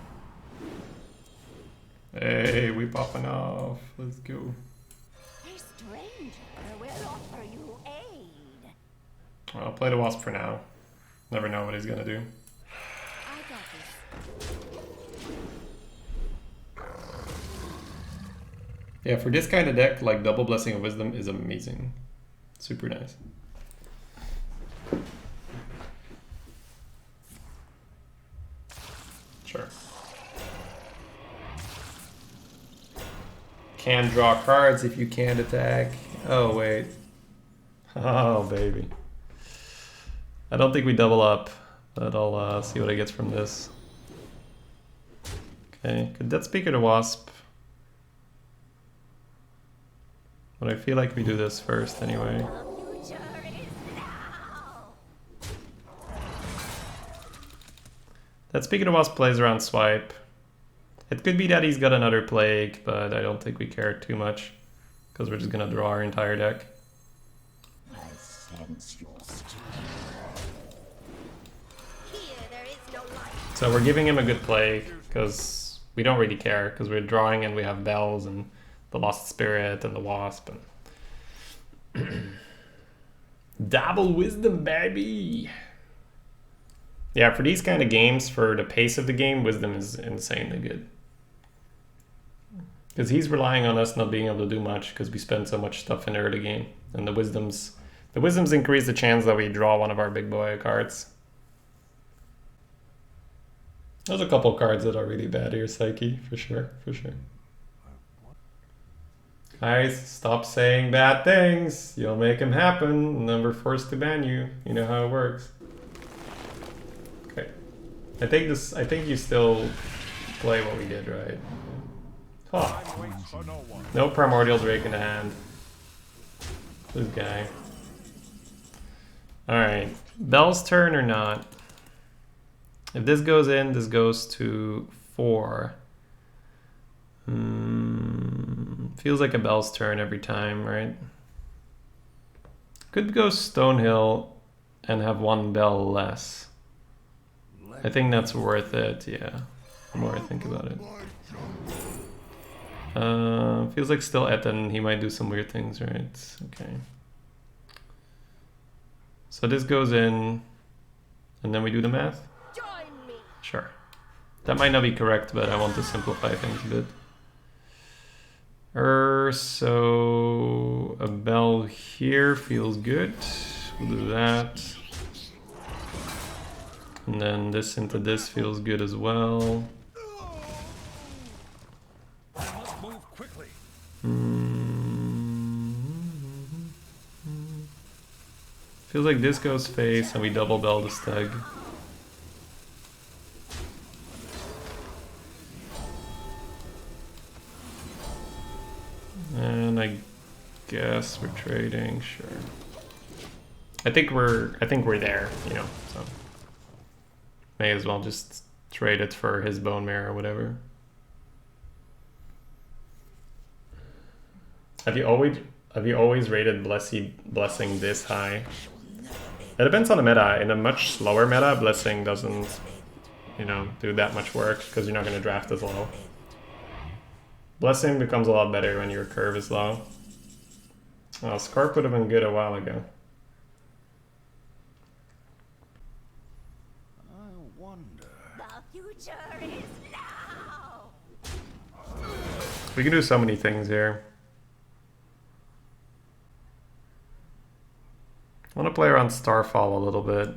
Hey, we popping off. Let's go. A stranger will offer you aid. I'll play the wasp for now. Never know what he's gonna do. I got this. Yeah, for this kind of deck, like double blessing of wisdom is amazing. Super nice. Sure. Can draw cards if you can't attack. Oh, wait. Oh, baby. I don't think we double up, but I'll see what I get from this. Okay, could Death Speaker the Wasp? But I feel like we do this first anyway. The future is now. Death Speaker the Wasp plays around swipe. It could be that he's got another plague, but I don't think we care too much because we're just gonna draw our entire deck. I sense your strength. Here there is no light. So we're giving him a good plague because we don't really care because we're drawing and we have bells and the Lost Spirit and the Wasp and double wisdom, baby. Yeah, for these kind of games, for the pace of the game, wisdom is insanely good. Because he's relying on us not being able to do much because we spend so much stuff in the early game. And the wisdoms increase the chance that we draw one of our big boy cards. There's a couple cards that are really bad here, Psyche, for sure, for sure. Guys, stop saying bad things. You'll make them happen, and then we're forced to ban you. You know how it works. Okay. I think you still play what we did, right? Huh. Time waits for no one. No Primordials Rake in the hand. This guy. Alright. Bell's turn or not? If this goes in, this goes to 4. Feels like a Bell's turn every time, right? Could go Stonehill and have 1 Bell less. I think that's worth it, yeah. The more I think about it. Feels like still Etten, he might do some weird things, right? Okay. So this goes in, and then we do the math? Join me. Sure. That might not be correct, but I want to simplify things a bit. So a bell here feels good. We'll do that. And then this into this feels good as well. I must move quickly. Feels like this goes face and we double bell the stag. And I guess we're trading, sure. I think we're there, you know, so may as well just trade it for his bone marrow or whatever. Have you always rated blessing this high? It depends on the meta. In a much slower meta, blessing doesn't, you know, do that much work because you're not going to draft as low. Blessing becomes a lot better when your curve is low. Well, Scarp would have been good a while ago. I wonder. The future is now. We can do so many things here. I want to play around Starfall a little bit.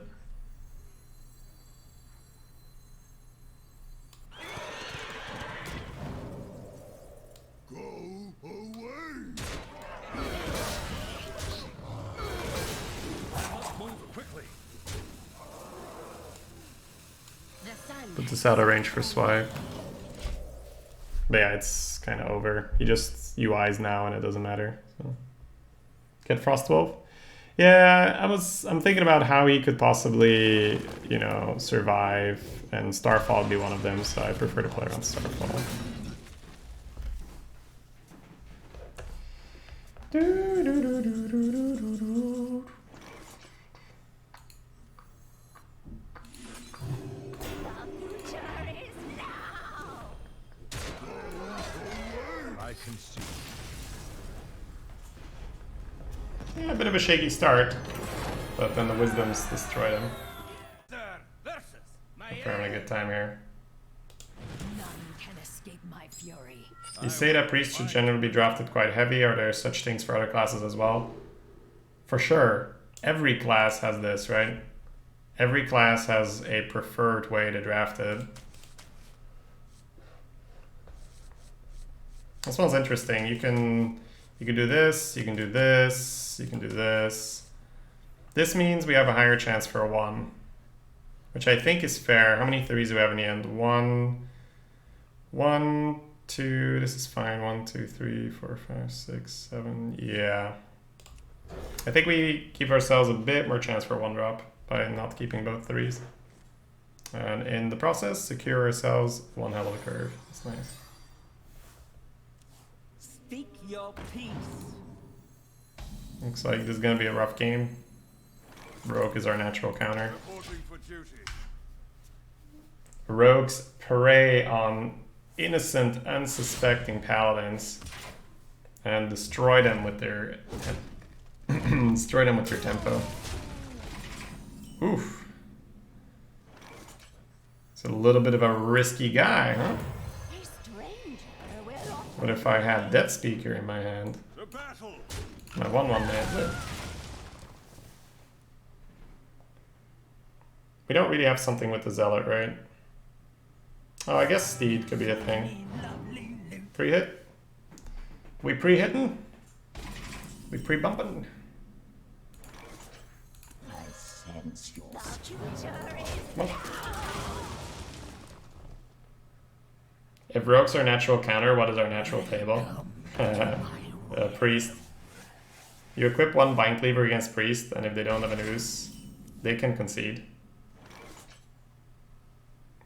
Put this out of range for swipe. But yeah, it's kind of over. He just UIs now and it doesn't matter. So. Get Frostwolf. Yeah, I'm thinking about how he could possibly, you know, survive, and Starfall would be one of them, so I prefer to play around Starfall. I can see. Yeah, a bit of a shaky start, but then the wisdoms destroyed him. We're having a good time here. None can escape my fury. You say that priests should generally be drafted quite heavy. Are there such things for other classes as well? For sure. Every class has this, right? Every class has a preferred way to draft it. This one's interesting. You can do this, you can do this, you can do this. This means we have a higher chance for a 1, which I think is fair. How many 3s do we have in the end? 1, 2, this is fine. 1, 2, 3, 4, 5, 6, 7, yeah. I think we keep ourselves a bit more chance for 1 drop by not keeping both 3s. And in the process, secure ourselves 1 hell of a curve. That's nice. Speak your peace. Looks like this is going to be a rough game. Rogue is our natural counter. Reporting for duty. Rogues prey on innocent, unsuspecting paladins and destroy them with their tempo. Oof. It's a little bit of a risky guy, huh? A stranger will offer What if I had Death Speaker in my hand? The battle. My 1/1 man live. We don't really have something with the Zealot, right? Oh, I guess Steed could be a thing. Pre-hit? We pre-hitting? We pre-bumping? the future is Well, if rogues are natural counter, what is our natural table? Priest. You equip 1 Bind Cleaver against Priest, and if they don't have an Ooze, they can concede.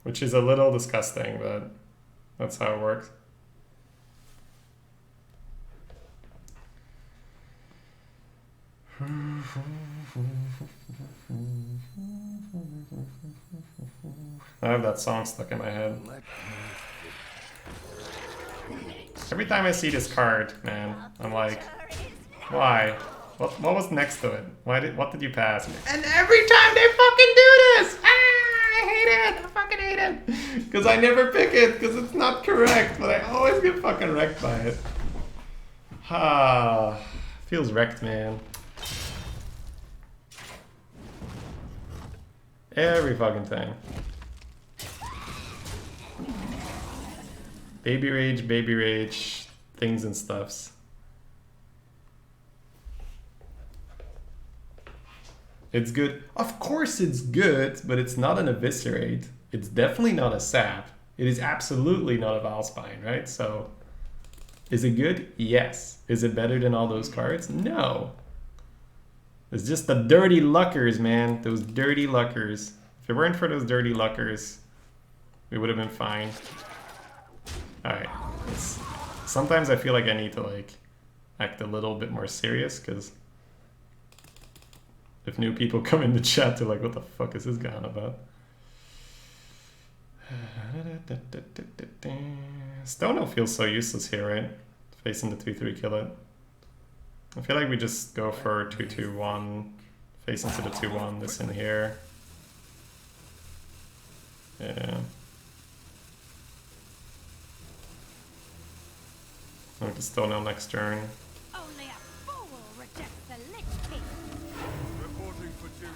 Which is a little disgusting, but that's how it works. I have that song stuck in my head. Every time I see this card, man, I'm like, why? What was next to it? What did you pass me? And every time they fucking do this! I hate it! I fucking hate it! Because I never pick it, because it's not correct, but I always get fucking wrecked by it. Ah, feels wrecked, man. Every fucking thing. Baby rage, things and stuffs. It's good. Of course it's good, but it's not an eviscerate. It's definitely not a sap. It is absolutely not a Valspine, right? So, is it good? Yes. Is it better than all those cards? No. It's just the dirty luckers, man. Those dirty luckers. If it weren't for those dirty luckers, we would have been fine. Alright. Sometimes I feel like I need to like act a little bit more serious, because if new people come in the chat, they're like, what the fuck is this guy on about? Stono feels so useless here, right? Facing the 2/3 kill it. I feel like we just go for 2/2/1, face into the 2/1, this in here. Yeah. I can Stono next turn. only a fool rejects the Lich King. Reporting for duty.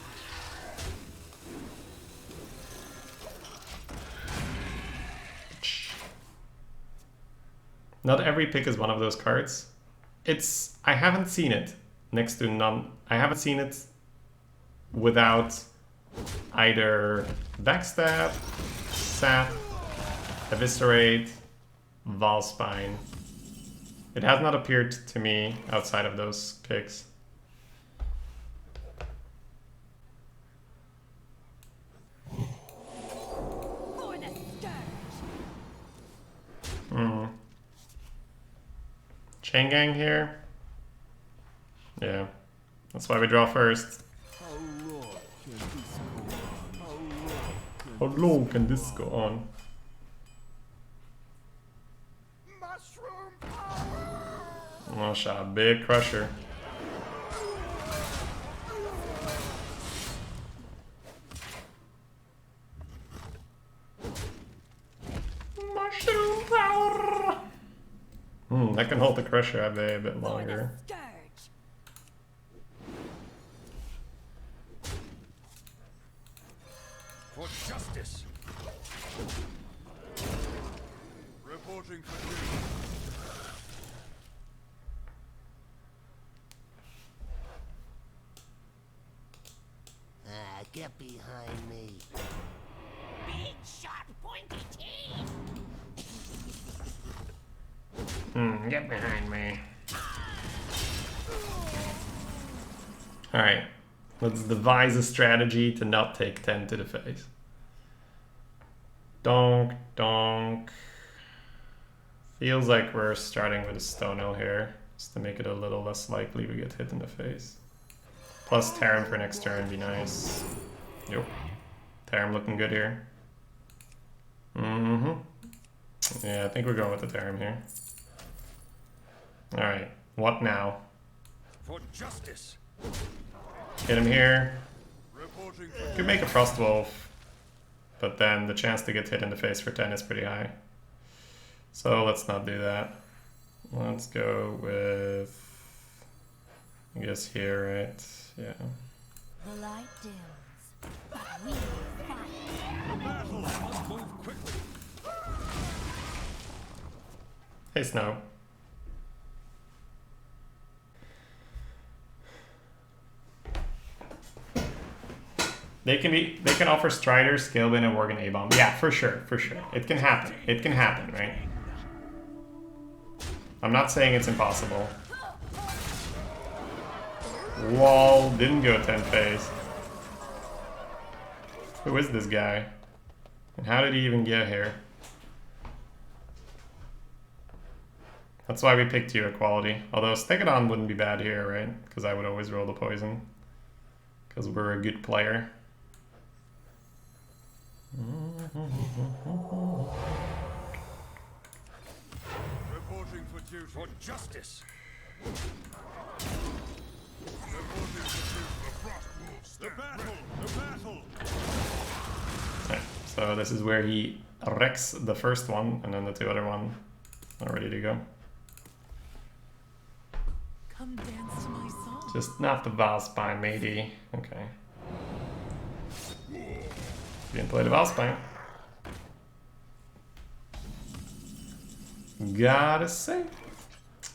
Not every pick is one of those cards. I haven't seen it next to none. I haven't seen it without either Backstab, Sap, Eviscerate, Valspine. It has not appeared to me outside of those picks. Chain gang here. Yeah. That's why we draw first. How long can this go on? Mushroom power! Oh, shot. Big crusher. Mushroom power! I can hold the crusher a bit longer. Scourge. For justice. Reporting for duty. Get behind me. Big sharp pointy teeth. Get behind me. Alright. Let's devise a strategy to not take 10 to the face. Donk, donk. Feels like we're starting with a Stono here, just to make it a little less likely we get hit in the face. Plus Terran for next turn would be nice. Yep. Terran looking good here. Yeah, I think we're going with the Terran here. Alright, what now? For justice. Hit him here. Reporting Could make a Frost Wolf, but then the chance to get hit in the face for 10 is pretty high. So let's not do that. Let's go with, I guess here, right? Yeah. The light dims, but we will fight. battle. Let's move quickly. Hey, Snow. They can offer Strider, Scalebane, and Worgen A-Bomb. Yeah, for sure, for sure. It can happen. It can happen, right? I'm not saying it's impossible. Wall didn't go 10 phase. Who is this guy? And how did he even get here? That's why we picked you equality. Although Stegadon wouldn't be bad here, right? Because I would always roll the poison. Because we're a good player. Reporting for duty. For justice. Reporting for duty. The frost wolves. The battle. The battle. Okay, so this is where he wrecks the first one, and then the two other one are ready to go. Come dance to my song. Just not the Valspine, matey. Okay. Didn't play the Valspine. Gotta say,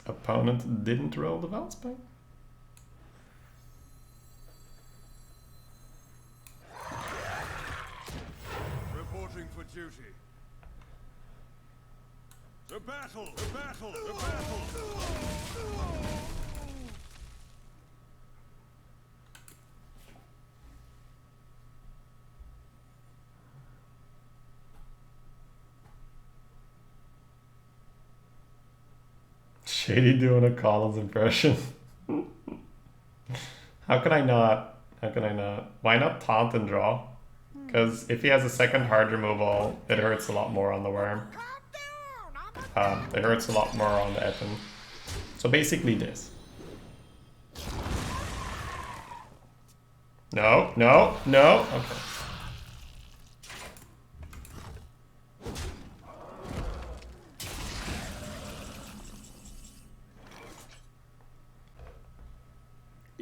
opponent didn't roll the Valspine. Reporting for duty. The battle. The battle. The battle. Shady doing a Collins impression. How can I not? How can I not? Why not taunt and draw? Because if he has a second hard removal, it hurts a lot more on the worm. It hurts a lot more on the Etten. So basically this. No, no, no. Okay.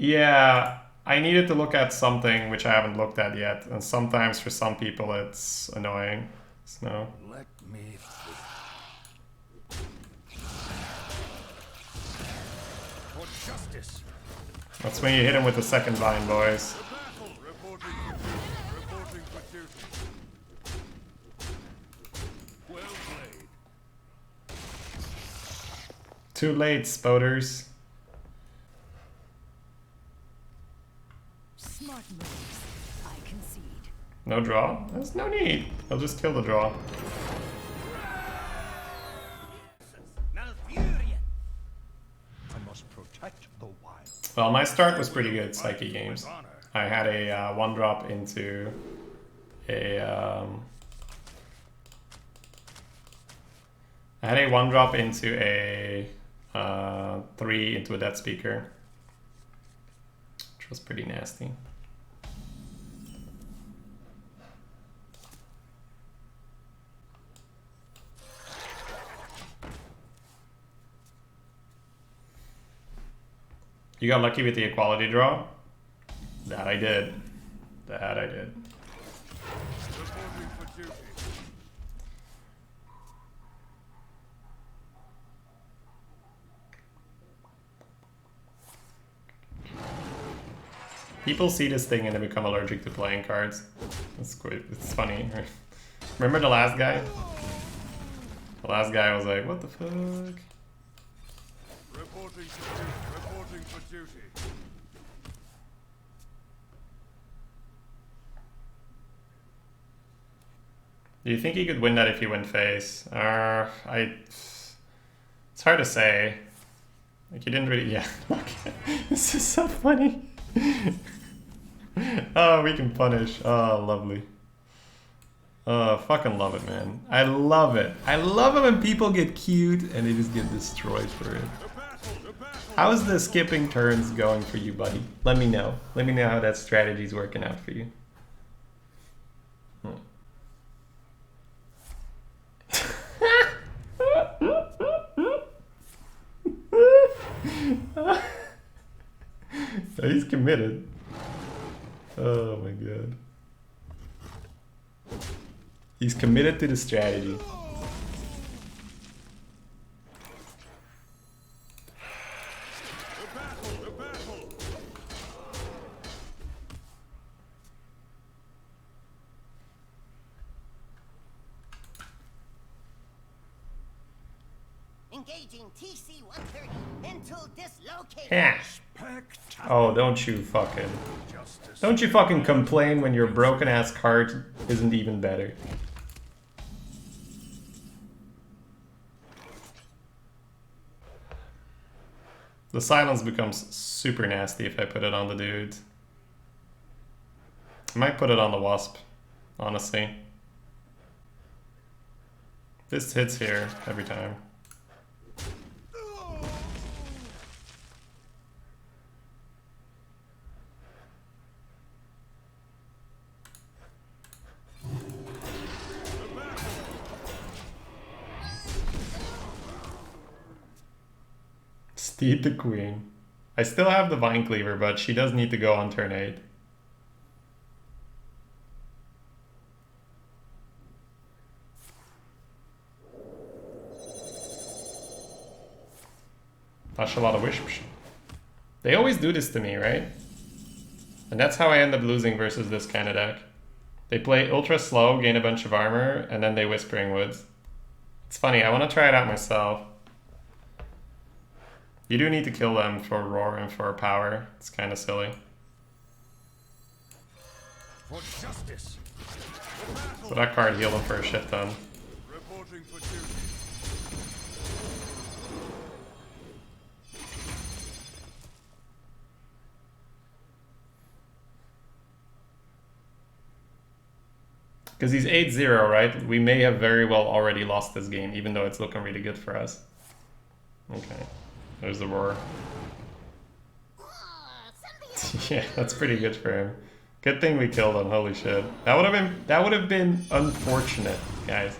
Yeah, I needed to look at something which I haven't looked at yet, and sometimes for some people it's annoying. So Let me. For justice. that's when you hit him with the second vine, boys. The battle. Reporting for duty. Reporting for duty. Well played. Too late, Spoders. Smart moves, I concede. No draw? There's no need. I'll just kill the draw. Well, my start was pretty good, Psyche Games. I had a 1-drop into a... I had a 1-drop into a 3 into a Dead Speaker, which was pretty nasty. You got lucky with the equality draw? That I did. That I did. People see this thing and they become allergic to playing cards. It's quite, it's funny. Remember the last guy? The last guy was like, what the fuck? Reporting for duty. Do you think he could win that if he went face? It's hard to say. Like, you didn't really, yeah. This is so funny. Oh, we can punish. Oh, lovely. Oh, fucking love it, man. I love it. I love it when people get cute and they just get destroyed for it. How's the skipping turns going for you, buddy? Let me know. Let me know how that strategy's working out for you. Oh, he's committed. Oh my god. He's committed to the strategy. Engaging TC-130 until dislocated. Yeah. Oh, don't you fucking complain when your broken ass card isn't even better. The silence becomes super nasty if I put it on the dude. I might put it on the wasp, honestly. This hits here every time. Steed the queen. I still have the Vine Cleaver, but she does need to go on turn 8. That's a lot of Wisp. They always do this to me, right? And that's how I end up losing versus this kind of deck. They play ultra slow, gain a bunch of armor, and then they Whispering Woods. It's funny, I want to try it out myself. You do need to kill them for roar and for power. It's kind of silly. For justice. So that card healed him for a shit ton. Reporting for duty. Because he's 8-0, right? We may have very well already lost this game, even though it's looking really good for us. Okay. There's the roar. Yeah, that's pretty good for him. Good thing we killed him, holy shit. That would have been unfortunate, guys.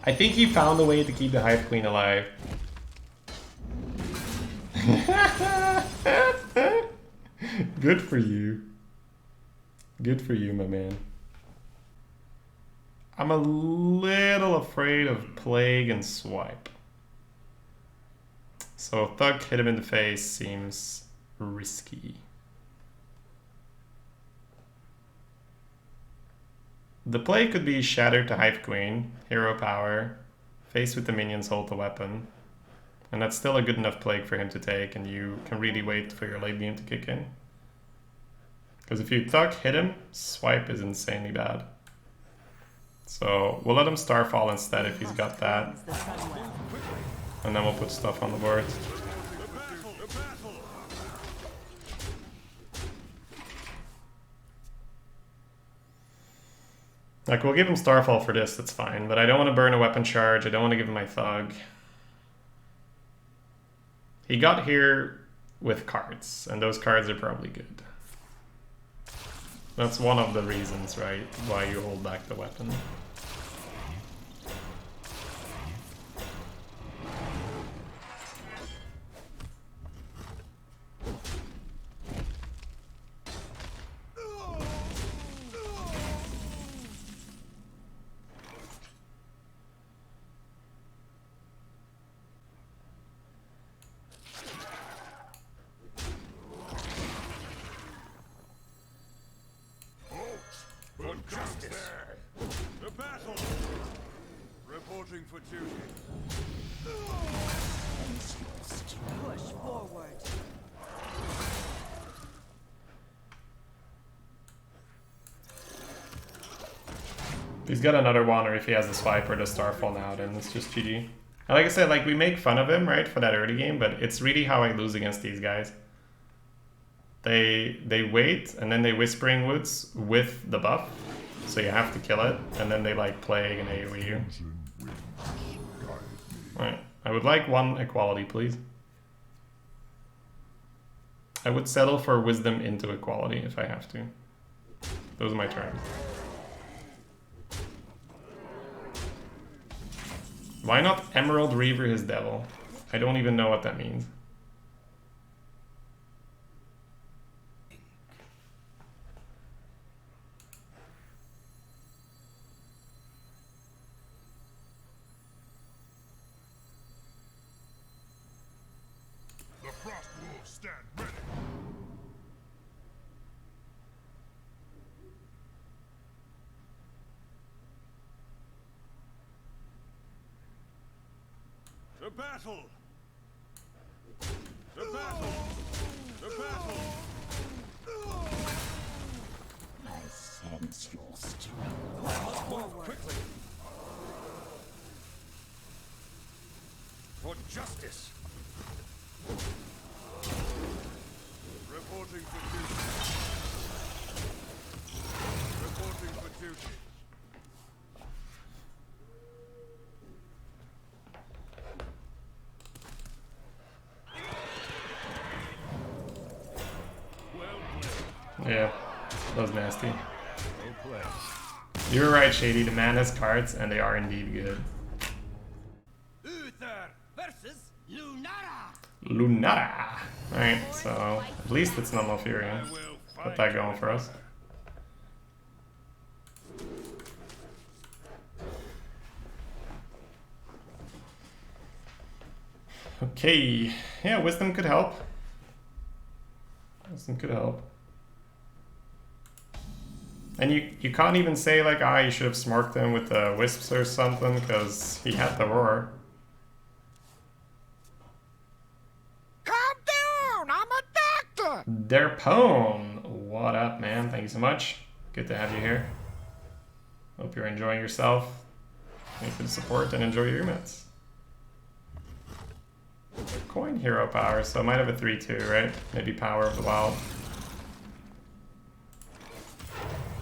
I think he found a way to keep the Hive Queen alive. Good for you. Good for you, my man. I'm a little afraid of Plague and Swipe. So Thug hit him in the face seems risky. The play could be Shattered to Hive Queen, Hero Power, face with the minions, hold the weapon. And that's still a good enough Plague for him to take, and you can really wait for your late game to kick in. Because if you Thug hit him, Swipe is insanely bad. So we'll let him Starfall instead if he's got that. And then we'll put stuff on the board. Like, we'll give him Starfall for this, that's fine. But I don't want to burn a weapon charge. I don't want to give him my Thug. He got here with cards, and those cards are probably good. That's one of the reasons, right, why you hold back the weapon. The battle! Reporting for duty. Push forward. If he's got another one, or if he has the swipe or the Starfall now, then it's just GG. And like I said, like, we make fun of him, right, for that early game, but it's really how I lose against these guys. They wait, and then they Whispering Woods with the buff, so you have to kill it, and then they like Plague and AoE you. Alright, I would like one equality, please. I would settle for Wisdom into equality if I have to. Those are my terms. Why not Emerald Reaver his devil? I don't even know what that means. The Frost Wolves stand ready. The battle! The battle! The battle! I sense your strength. Move quickly! For justice! Reporting for duty. Reporting for duty. Yeah, that was nasty. No play. You were right, Shady. The man has cards, and they are indeed good. Uther versus Lunara. Lunara! Alright, so at least it's not Malfurion. Got that going for us. Okay, yeah, Wisdom could help. Wisdom could help. And you can't even say like, ah, you should have smorked him with the wisps or something, because he had the roar. Calm down, I'm a doctor. Derpone, what up, man? Thank you so much. Good to have you here. Hope you're enjoying yourself. Thank you for the support and enjoy your meds. Coin hero power, so I might have a 3-2, right? Maybe Power of the Wild.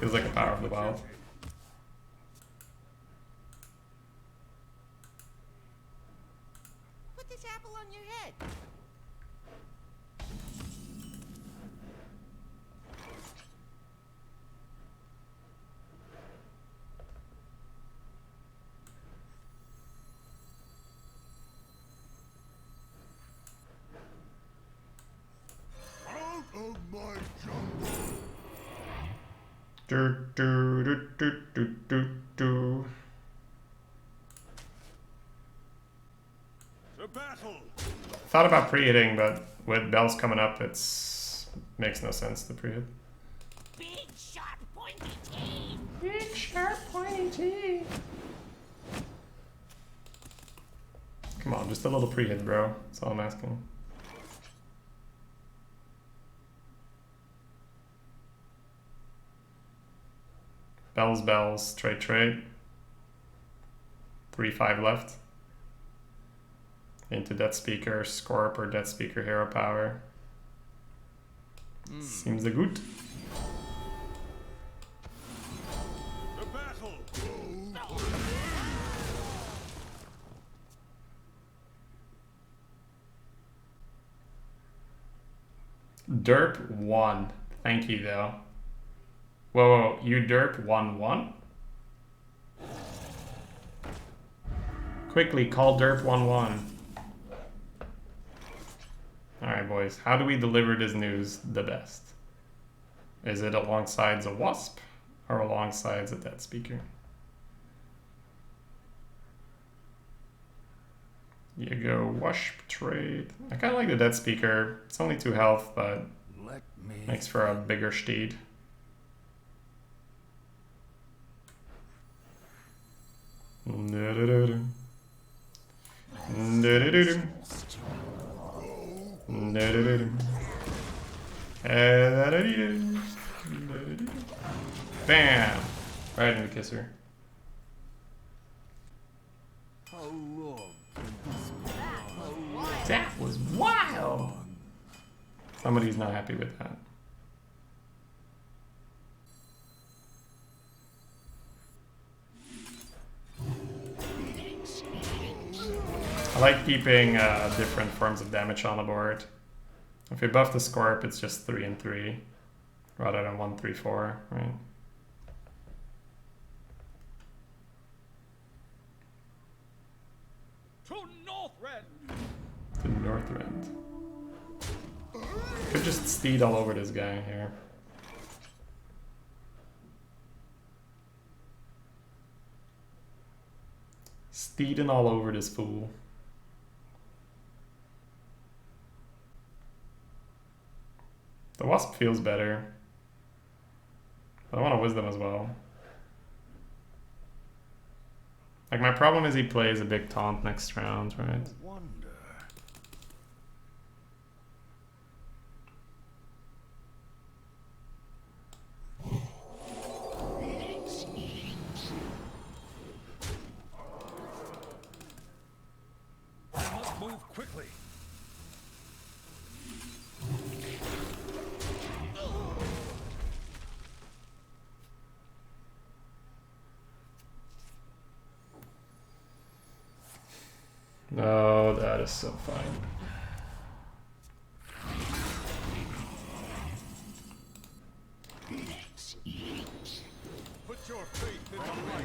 Feels like a Power of the Wild. Put this apple on your head. Out of my jungle! Do, do, do, do, do, do, do. The battle! Thought about pre-hitting, but with bells coming up, it's makes no sense to pre-hit. Big, sharp, pointy teeth. Big, sharp, pointy teeth. Come on, just a little pre-hit, bro. That's all I'm asking. Bells, bells, trade, trade. 3-5 left. Into Death Speaker, Scorp or Death Speaker hero power. Seems a good. The battle! Derp 1. Thank you, though. Whoa, you derp 1-1? Quickly, call derp 1-1. Alright, boys. How do we deliver this news the best? Is it alongside a wasp or alongside a dead speaker? You go wasp trade. I kind of like the dead speaker. It's only 2 health, but makes for a bigger steed. Bam! Right in the kisser. That was wild! Somebody's not happy with that. I like keeping different forms of damage on the board. If you buff the Scorp, it's just 3 and 3 rather than 1, 3, 4, right? To Northrend. To Northrend. Could just steed all over this guy here. Steeding all over this fool. The wasp feels better. But I want a wisdom as well. Like, my problem is he plays a big taunt next round, right? I must move quickly. Oh, that is so fine. Put your faith in the light.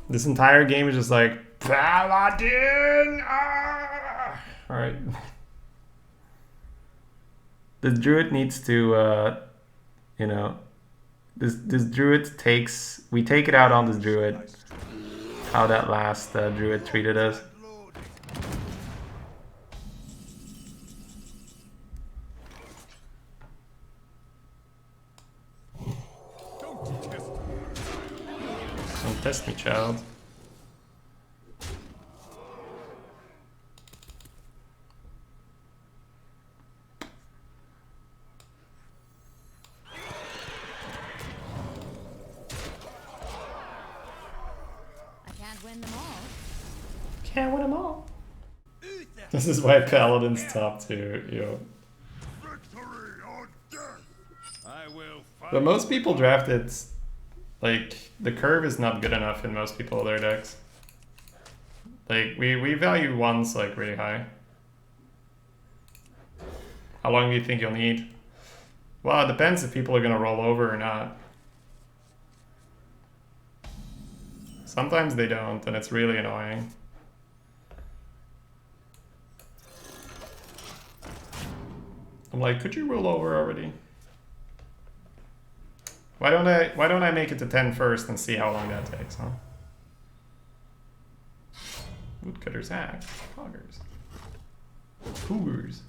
This entire game is just like, Paladin! Ah! Alright. The druid needs to, you know, this druid takes, we take it out on this druid. How that last druid treated us. Don't test me, child. Can't win them all. This is why Paladin's top 2, yo. But most people draft it, like, the curve is not good enough in most people their decks. Like, we value ones, like, really high. How long do you think you'll need? Well, it depends if people are gonna roll over or not. Sometimes they don't, and it's really annoying. I'm like, could you roll over already? Why don't I make it to 10 first and see how long that takes, huh? Woodcutter's axe, poggers, cougars.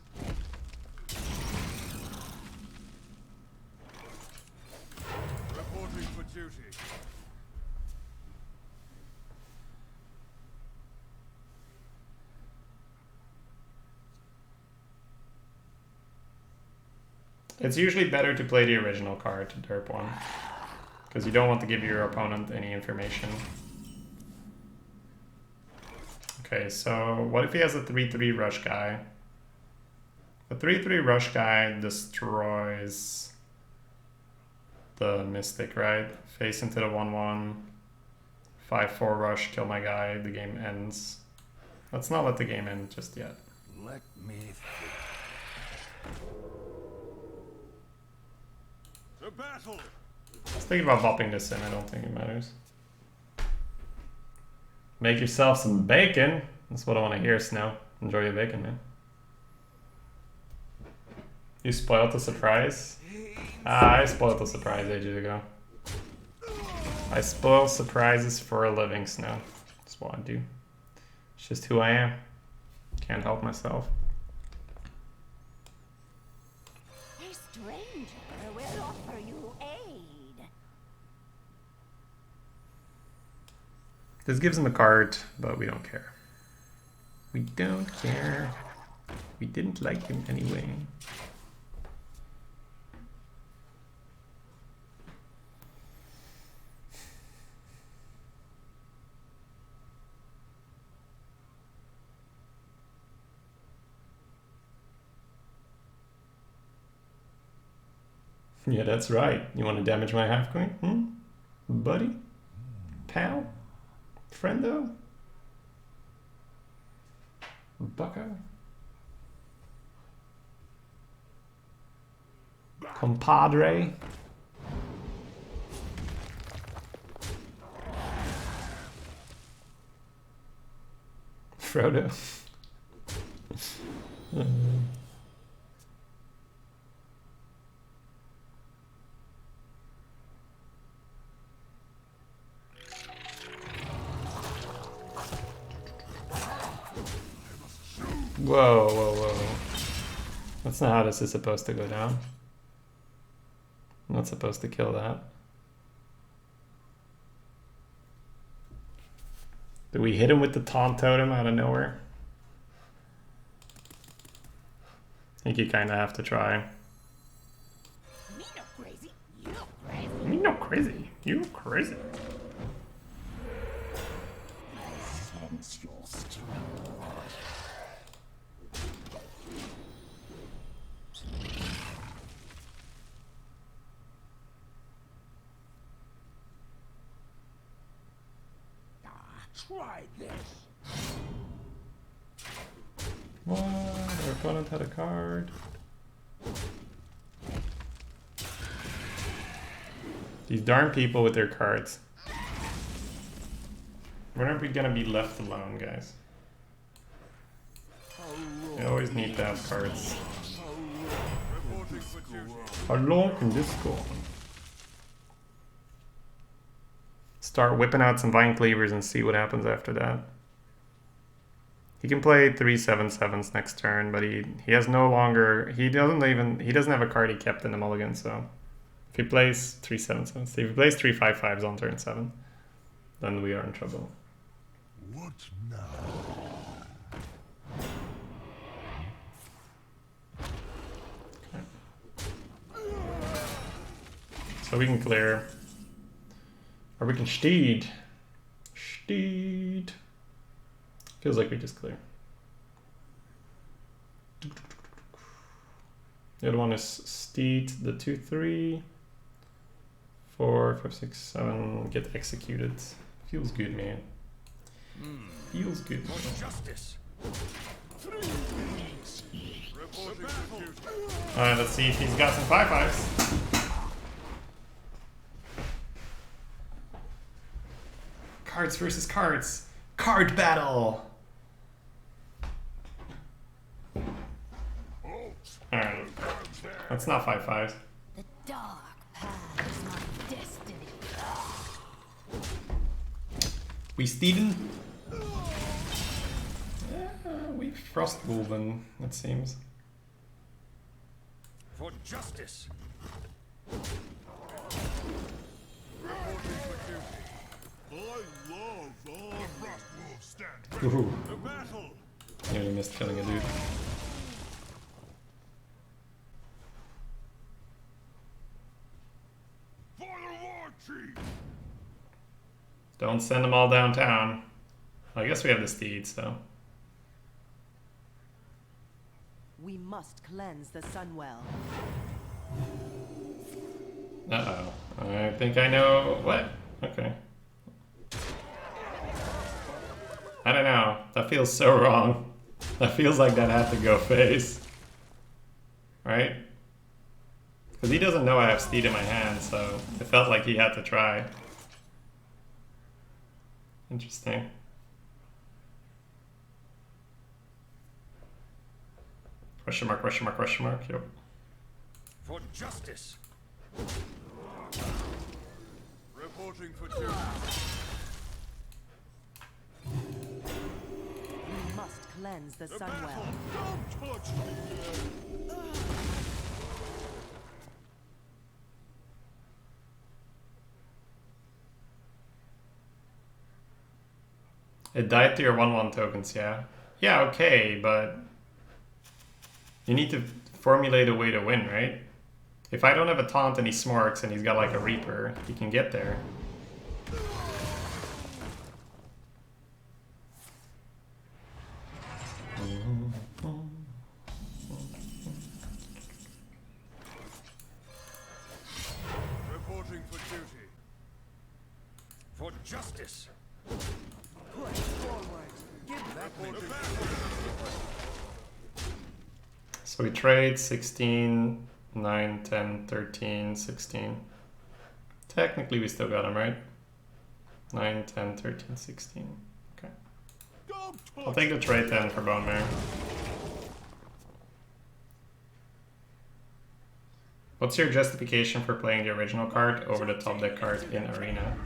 Reporting for duty. It's usually better to play the original card to derp 1. Because you don't want to give your opponent any information. Okay, so what if he has a 3-3 rush guy? The 3-3 rush guy destroys the Mystic, right? Face into the 1-1. 5-4 rush, kill my guy, the game ends. Let's not let the game end just yet. Let me think. To battle. I was thinking about bopping this in, I don't think it matters. Make yourself some bacon. That's what I want to hear, Snow. Enjoy your bacon, man. You spoiled the surprise? I spoiled the surprise ages ago. I spoil surprises for a living, Snow. That's what I do. It's just who I am. Can't help myself. A stranger will offer you aid. This gives him a card, but we don't care. We don't care. We didn't like him anyway. Yeah, that's right. You want to damage my half queen? Hmm? Buddy? Pal? Friendo? Bucko? Compadre? Frodo? Whoa, whoa, whoa. That's not how this is supposed to go down. I'm not supposed to kill that. Do we hit him with the taunt totem out of nowhere? I think you kind of have to try. Me no crazy, you crazy. Me no crazy. You crazy. I sense your strength. Try this. What? Our opponent had a card. These darn people with their cards. When are we gonna be left alone, guys? We always need to have cards. How long can this go on? Start whipping out some Vine Cleavers and see what happens after that. He can play 3 7/7s next turn, but he has no longer, he doesn't have a card he kept in the mulligan, so if he plays 3 7/7s, if he plays 3 5/5s on turn 7, then we are in trouble. What now? So we can clear. Or we can steed. Steed. Feels like we just clear. The other one is steed, the 2/3. 4, 5, 6, 7. Get executed. Feels good, man. Feels good. Justice. Alright, let's see if he's got some 5/5s. Cards versus cards. Card battle. Alright. That's not 5/5s. The dark path is my destiny. We Steven? We Frostwolven, it seems. For justice. I love all Frostwolves stand ready. Woohoo. To battle. Nearly missed killing a dude. For the war chief. Don't send them all downtown. I guess we have the steeds, though. We must cleanse the Sunwell. Uh-oh. I think I know what. Okay. I don't know. That feels so wrong. That feels like that had to go face. right? Because he doesn't know I have Steed in my hand, so it felt like he had to try. Interesting. Question mark, question mark, question mark, yep. For justice. Reporting for duty. We must cleanse the Sunwell. Don't touch me. It died to your 1/1 tokens, yeah. Yeah, okay, but you need to formulate a way to win, right? If I don't have a taunt and he smorks and he's got like a Reaper, he can get there. Reporting for duty. For justice. Push forward. Give that Reporting. So we trade 16, 9, 10, 13, 16. Technically we still got him, right? 9, 10, 13, 16. Okay. I'll take the trade then for Bone Marrow. What's your justification for playing the original card over the top deck card in Arena?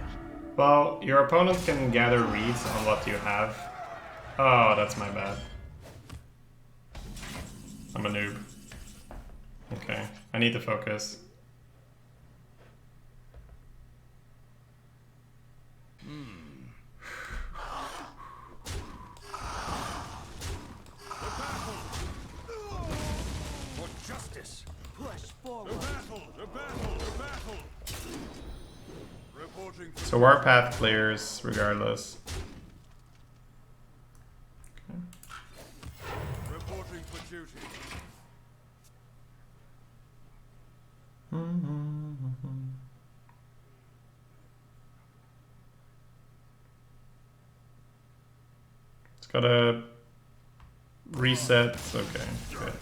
Well, your opponent can gather reads on what you have. Oh, that's my bad. I'm a noob. Okay, I need to focus. For justice. push forward. The battle. Reporting for So Warpath clears regardless. reporting for duty. It's got a reset. Okay, good.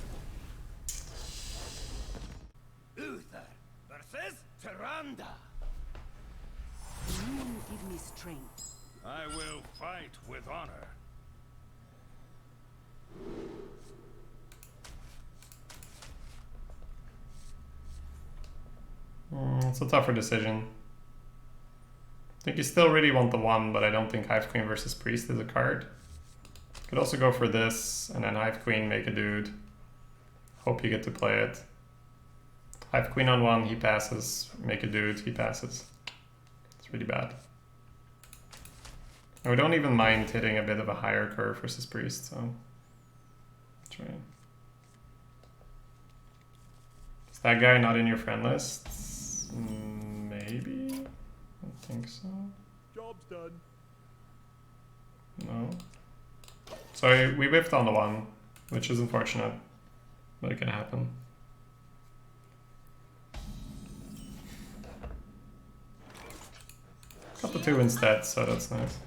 Uther versus Tyrande. You give me strength. I will fight with honor. It's a tougher decision. I think you still really want the 1, but I don't think Hive Queen versus Priest is a card. Could also go for this, and then Hive Queen, make a dude. Hope you get to play it. Hive Queen on 1, he passes. Make a dude, he passes. It's really bad. And we don't even mind hitting a bit of a higher curve versus Priest, so... Try. Is that guy not in your friend list? Maybe? I don't think so. Job's done. No. So we whiffed on the 1, which is unfortunate, but it can happen. Got the 2 instead, so that's nice.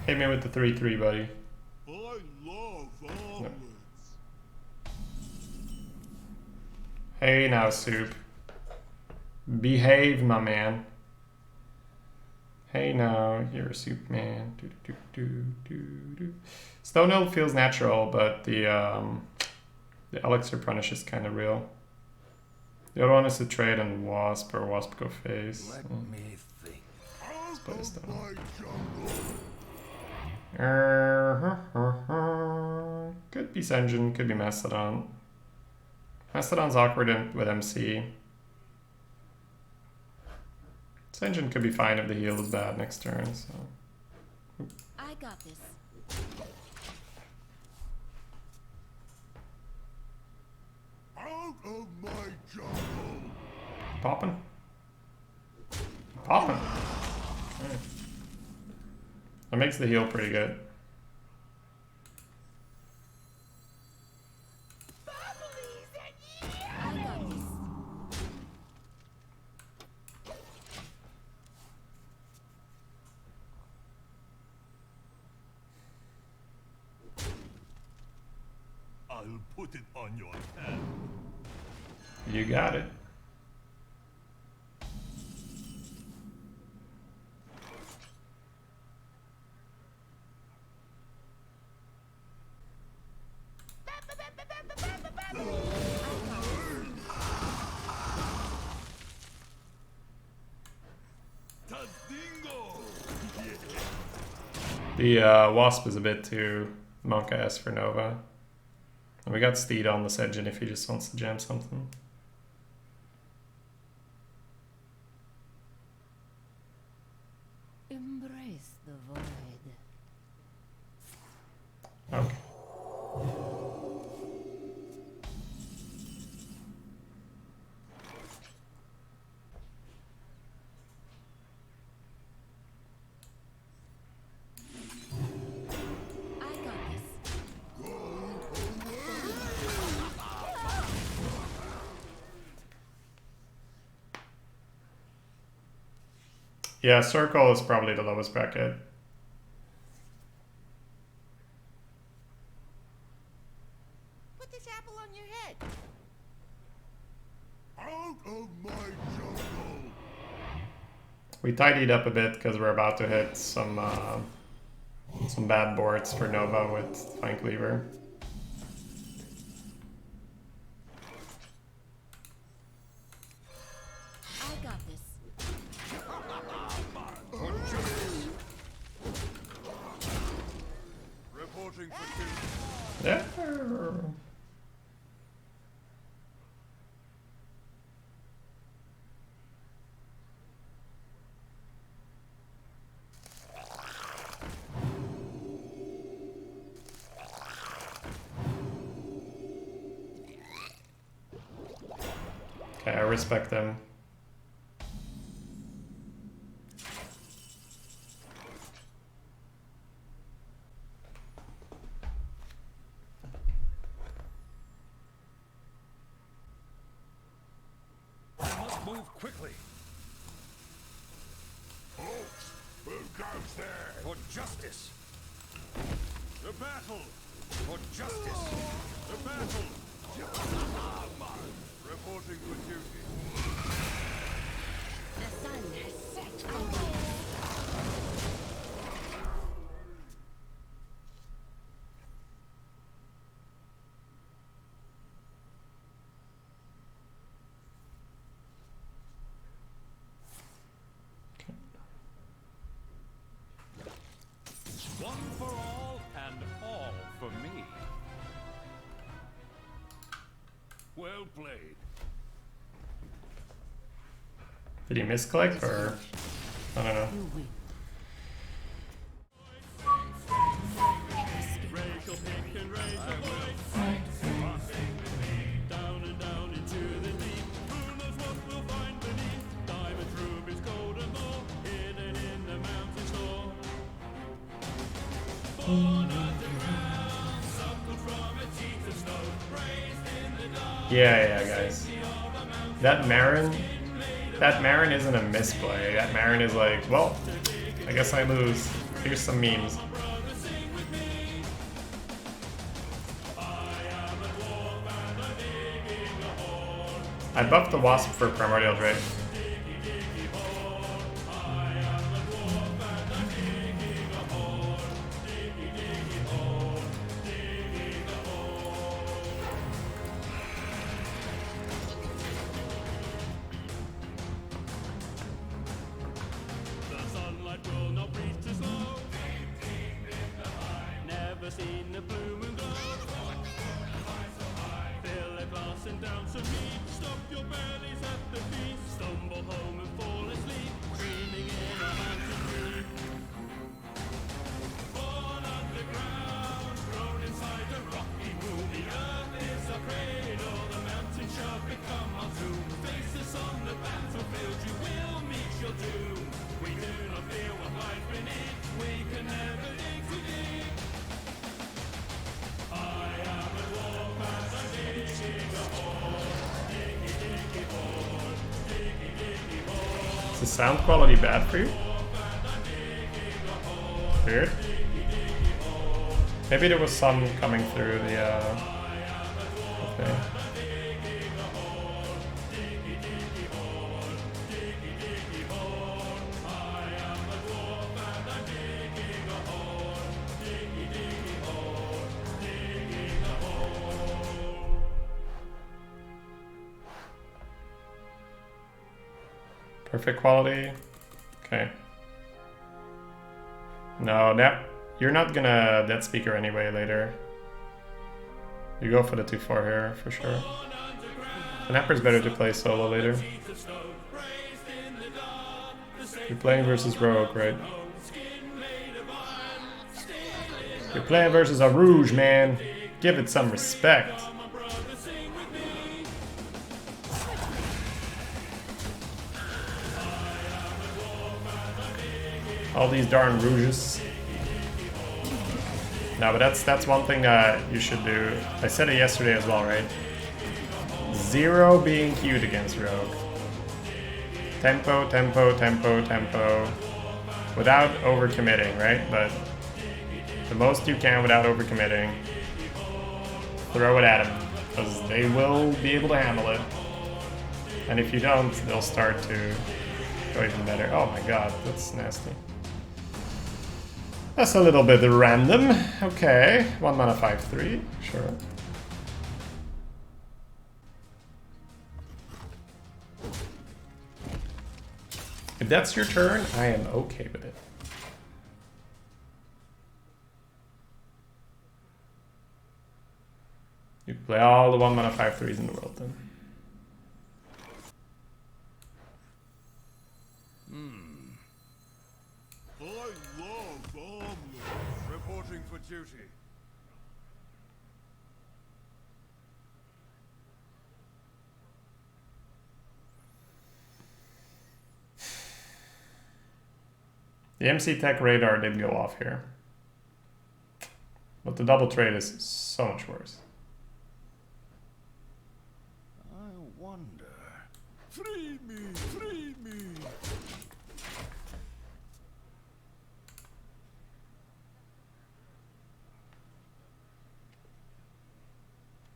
Hit me with the 3/3, buddy. I love omelets. Hey now, Soup. Behave, my man. Hey now, you're a Soup man. Do, do, do, do, do. Stonehill feels natural, but the Elixir Punish is kind of real. The other one is to trade on Wasp or Wasp go face. Let me think. Let's play this down. My jungle. Could be Senjin, could be Mastodon. Mastodon's awkward with MC. Senjin could be fine if the heal is bad next turn, so... I got this. Out of my jungle. Poppin'? Poppin'! Okay. That makes the heal pretty good. I got this. I'll put it on your head. You got it. The Wasp is a bit too monk-ass for Nova. And we got Steed on the Sedgen if he just wants to jam something. Embrace the void. Okay. Yeah, Circle is probably the lowest bracket. Put this apple on your head. Out of my jungle! We tidied up a bit because we're about to hit some bad boards for Nova with Fine Cleaver. I got this. Reporting for kill. Yeah. Okay, I respect them. Move quickly. Folks, who goes there? For justice. The battle. For justice. The battle. Reporting for duty. The sun has set. One for all and all for me. Well played. Did he misclick or I don't know. You win. Racial pick and raise the voice. Down and down into the deep. Who knows what we'll find beneath? Diamond, rubies, gold and more. Hidden in the mountain store. Born underground, suckled from a teeth of snow. Raised in the dark. Yeah, guys. That Marin isn't a misplay. That Marin is like, well, I guess I lose. Here's some memes. I buffed the Wasp for Primordial Drake. The sunlight will not reach too slow. Never seen a blue moon glow. Fill a glass and down some meat. Stop your bellies at the feast. Stumble home and fall asleep. Dreaming in a mountain deep. Born underground, grown inside a rocky womb. The earth is a cradle. The mountain shall become our tomb. Faces on the battlefield, you will meet your doom. We do not fear what lies beneath. We can never dig too deep. I am a warpath, I'm digging a hole. Diggy, diggy hole. Diggy, diggy hole. Is the sound quality bad for you? Weird. Maybe there was some coming through the Okay. Perfect quality. Okay. No, that you're not gonna dead speaker anyway later. You go for the 2-4 here for sure. The Napper's better to play solo later. You're playing versus Rogue, right? You're playing versus a Rouge, man. Give it some respect. All these darn Rouges. No, but that's one thing you should do. I said it yesterday as well, right? Zero being queued against Rogue. Tempo, tempo, tempo, tempo. Without overcommitting, right? But the most you can without overcommitting. Throw it at them. Because they will be able to handle it. And if you don't, they'll start to go even better. Oh my god, that's nasty. That's a little bit random. Okay, 1 mana 5/3, sure. If that's your turn, I am okay with it. You play all the 1 mana 5/3s in the world then. I love omelets. Reporting for duty. The MC Tech radar did go off here. But the double trade is so much worse. I wonder. Free me! Free me!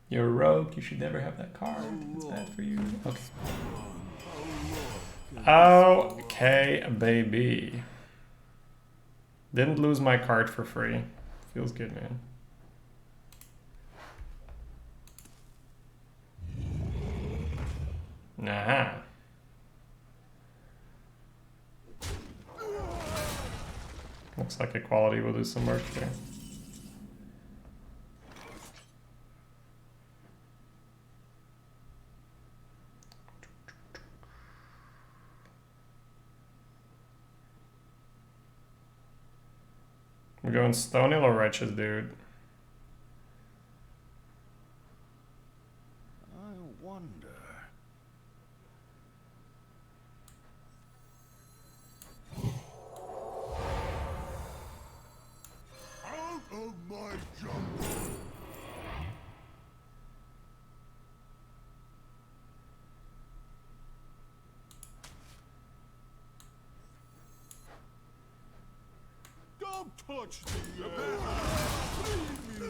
You're a rogue, you should never have that card. It's bad for you. Okay. Okay, baby. Didn't lose my card for free. Feels good, man. Nah. Looks like equality will do some work here. We're going Stone Hill or Wretches, dude? I wonder. Out of my jungle! Don't touch the air! Free me!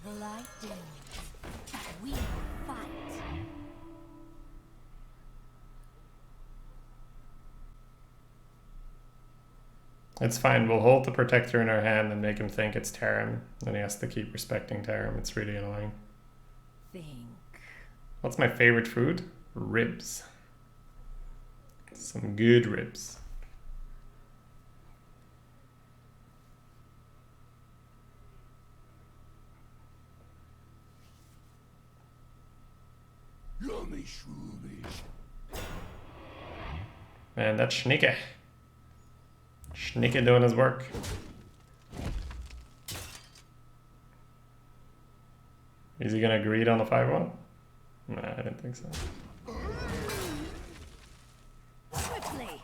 The light dims, but we will fight. It's fine, we'll hold the Protector in our hand and make him think it's Tarim. Then he has to keep respecting Tarim. It's really annoying. Think. What's my favorite food? Ribs. Some good ribs. Yummy shroomies. Man, that's Schnicke. Schnicke doing his work. Is he gonna greed on the 5-1? Nah, I didn't think so. Quickly.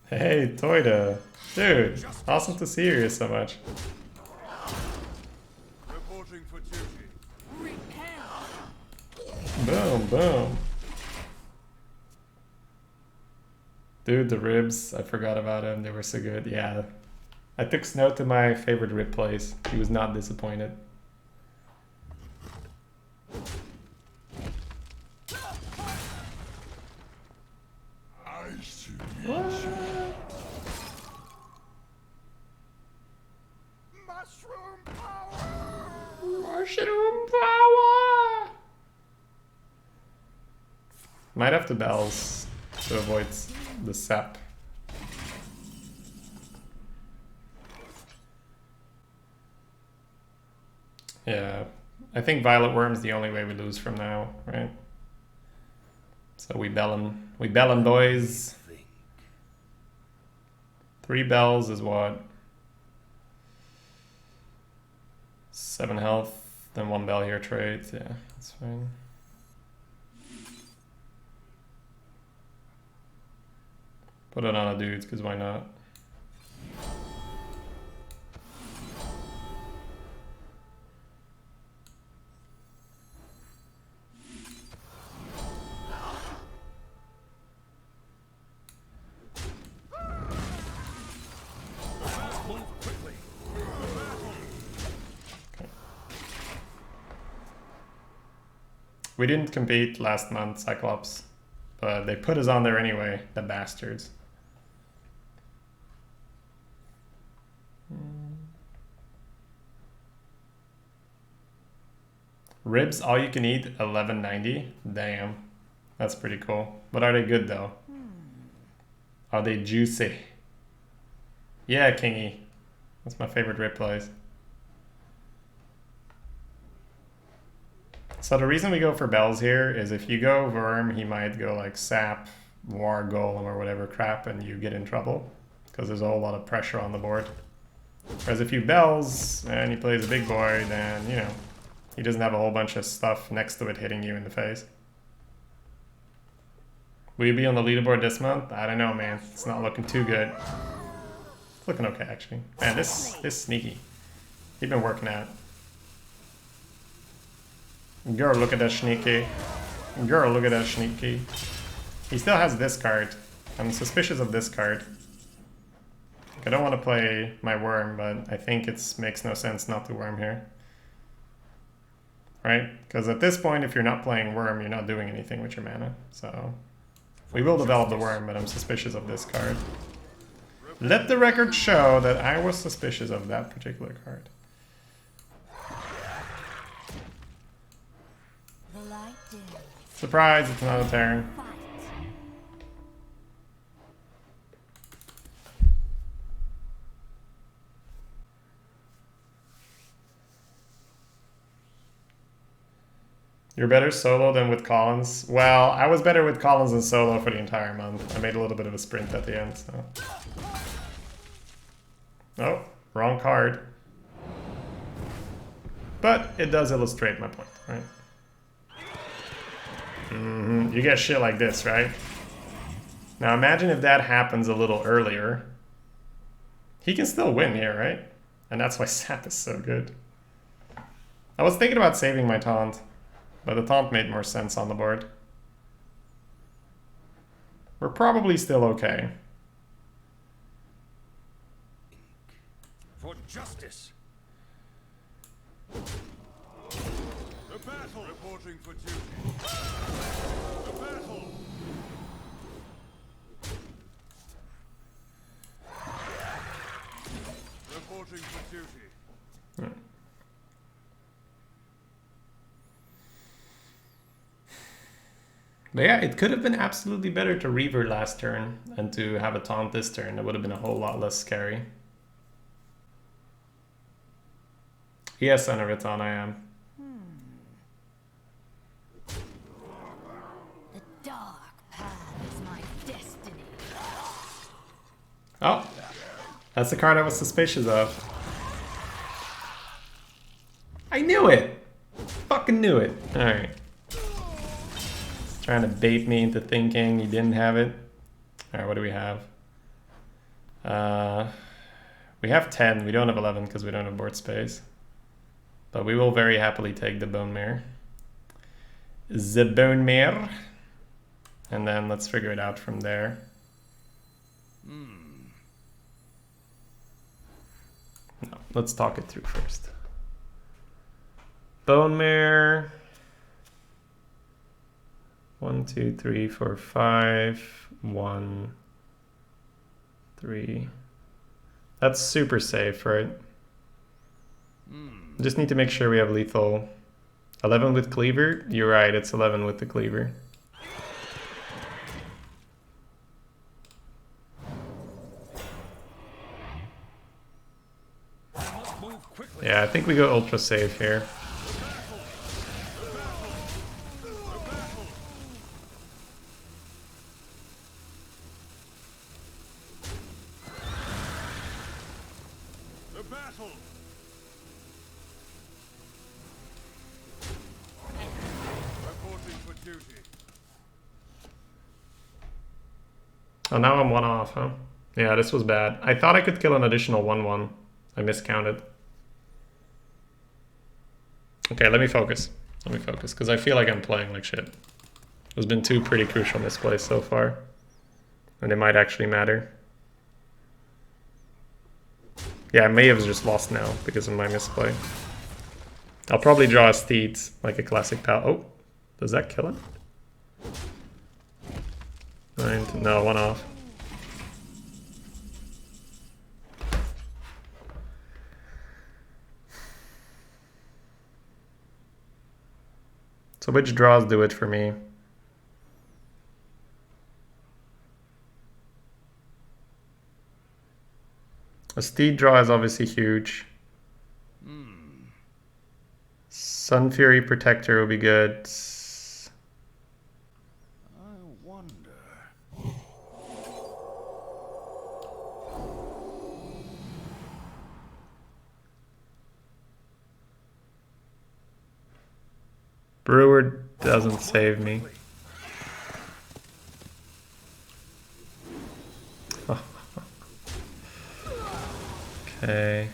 Hey, Toida. Dude, awesome to see you so much. Reporting for duty. Boom, boom. Dude, the ribs, I forgot about them. They were so good. Yeah. I took Snow to my favorite rib place. He was not disappointed. I see. Mushroom power! Mushroom power! Might have to bells to avoid the sap. Yeah, I think Violet Worm's the only way we lose from now, right? So we bellin'. We bellin', boys. 3 bells is what? 7 health, then 1 bell here trades. Yeah, that's fine. Put it on a dude, because why not? We didn't compete last month, Cyclops, but they put us on there anyway, the bastards. Ribs, all you can eat, 1190. Damn, that's pretty cool. But are they good though? Are they juicy? Yeah, Kingy. That's my favorite rib place. So the reason we go for bells here is if you go Worm, he might go like Sap, War Golem or whatever crap and you get in trouble. Because there's a whole lot of pressure on the board. Whereas if you bells and he plays a big boy, then, you know, he doesn't have a whole bunch of stuff next to it hitting you in the face. Will you be on the leaderboard this month? I don't know, man. It's not looking too good. It's looking okay, actually. Man, this sneaky. He's been working out. Girl, look at that sneaky. Girl, look at that sneaky. He still has this card. I'm suspicious of this card. I don't want to play my worm, but I think it makes no sense not to worm here. Right? Because at this point, if you're not playing worm, you're not doing anything with your mana. So we will develop the worm, but I'm suspicious of this card. Let the record show that I was suspicious of that particular card. Surprise, it's not a Terran. You're better solo than with Collins? Well, I was better with Collins than solo for the entire month. I made a little bit of a sprint at the end, so... Oh, wrong card. But it does illustrate my point, right? You get shit like this, right? Now imagine if that happens a little earlier. He can still win here, right? And that's why Sap is so good. I was thinking about saving my taunt, but the taunt made more sense on the board. We're probably still okay. For justice. The battle! Reporting for duty. The battle! Reporting for duty. But yeah, it could have been absolutely better to Reaver last turn and to have a taunt this turn. That would have been a whole lot less scary. Yes, Anariton, I am. The dark path is my destiny. Oh, that's the card I was suspicious of. I knew it! Fucking knew it. Alright. Trying to bait me into thinking he didn't have it. Alright, what do we have? We have 10. We don't have 11 because we don't have board space. But we will very happily take the Bone Mare. The Bone Mare. And then let's figure it out from there. No, let's talk it through first. Bone Mare. 1, 2, 3, 4, 5. 1, 3. That's super safe, right? Just need to make sure we have lethal. 11 with cleaver? You're right, it's 11 with the cleaver. Yeah, I think we go ultra safe here. Oh, now I'm 1 off, huh? Yeah, this was bad. I thought I could kill an additional 1/1. I miscounted. Okay, let me focus. Let me focus, because I feel like I'm playing like shit. There's been 2 pretty crucial misplays so far. And they might actually matter. Yeah, I may have just lost now because of my misplay. I'll probably draw a steed, like a classic pal. Oh, does that kill it? 9 to, no, 1 off. So which draws do it for me? A steed draw is obviously huge. Sun Fury Protector will be good. I wonder. Brewer doesn't save me. Okay.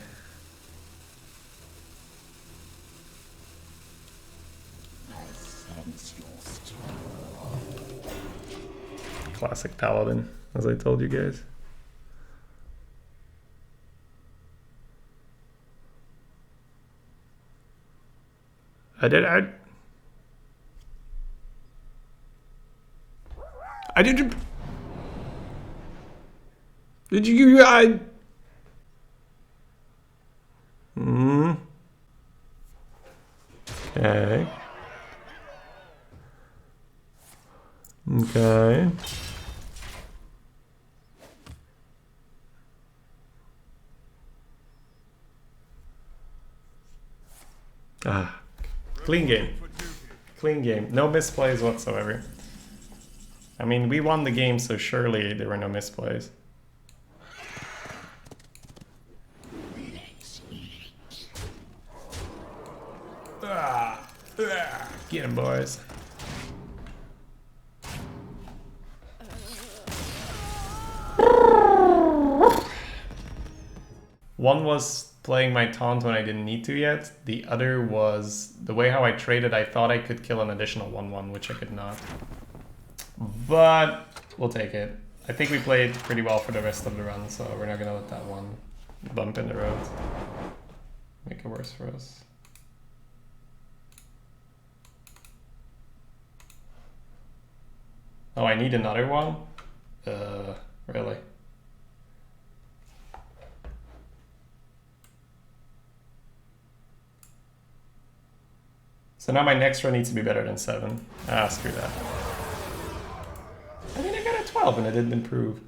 Classic Paladin, as I told you guys. I did Okay. Okay. Ah, clean game. Clean game. No misplays whatsoever. I mean, we won the game, so surely there were no misplays. Get him, boys. One was playing my taunt when I didn't need to yet. The other was the way how I traded. I thought I could kill an additional 1/1, which I could not. But we'll take it. I think we played pretty well for the rest of the run, so we're not gonna let that one bump in the road make it worse for us. Oh, I need another one? Really? So now my next run needs to be better than 7. Ah, screw that. I mean, I got a 12 and it didn't improve.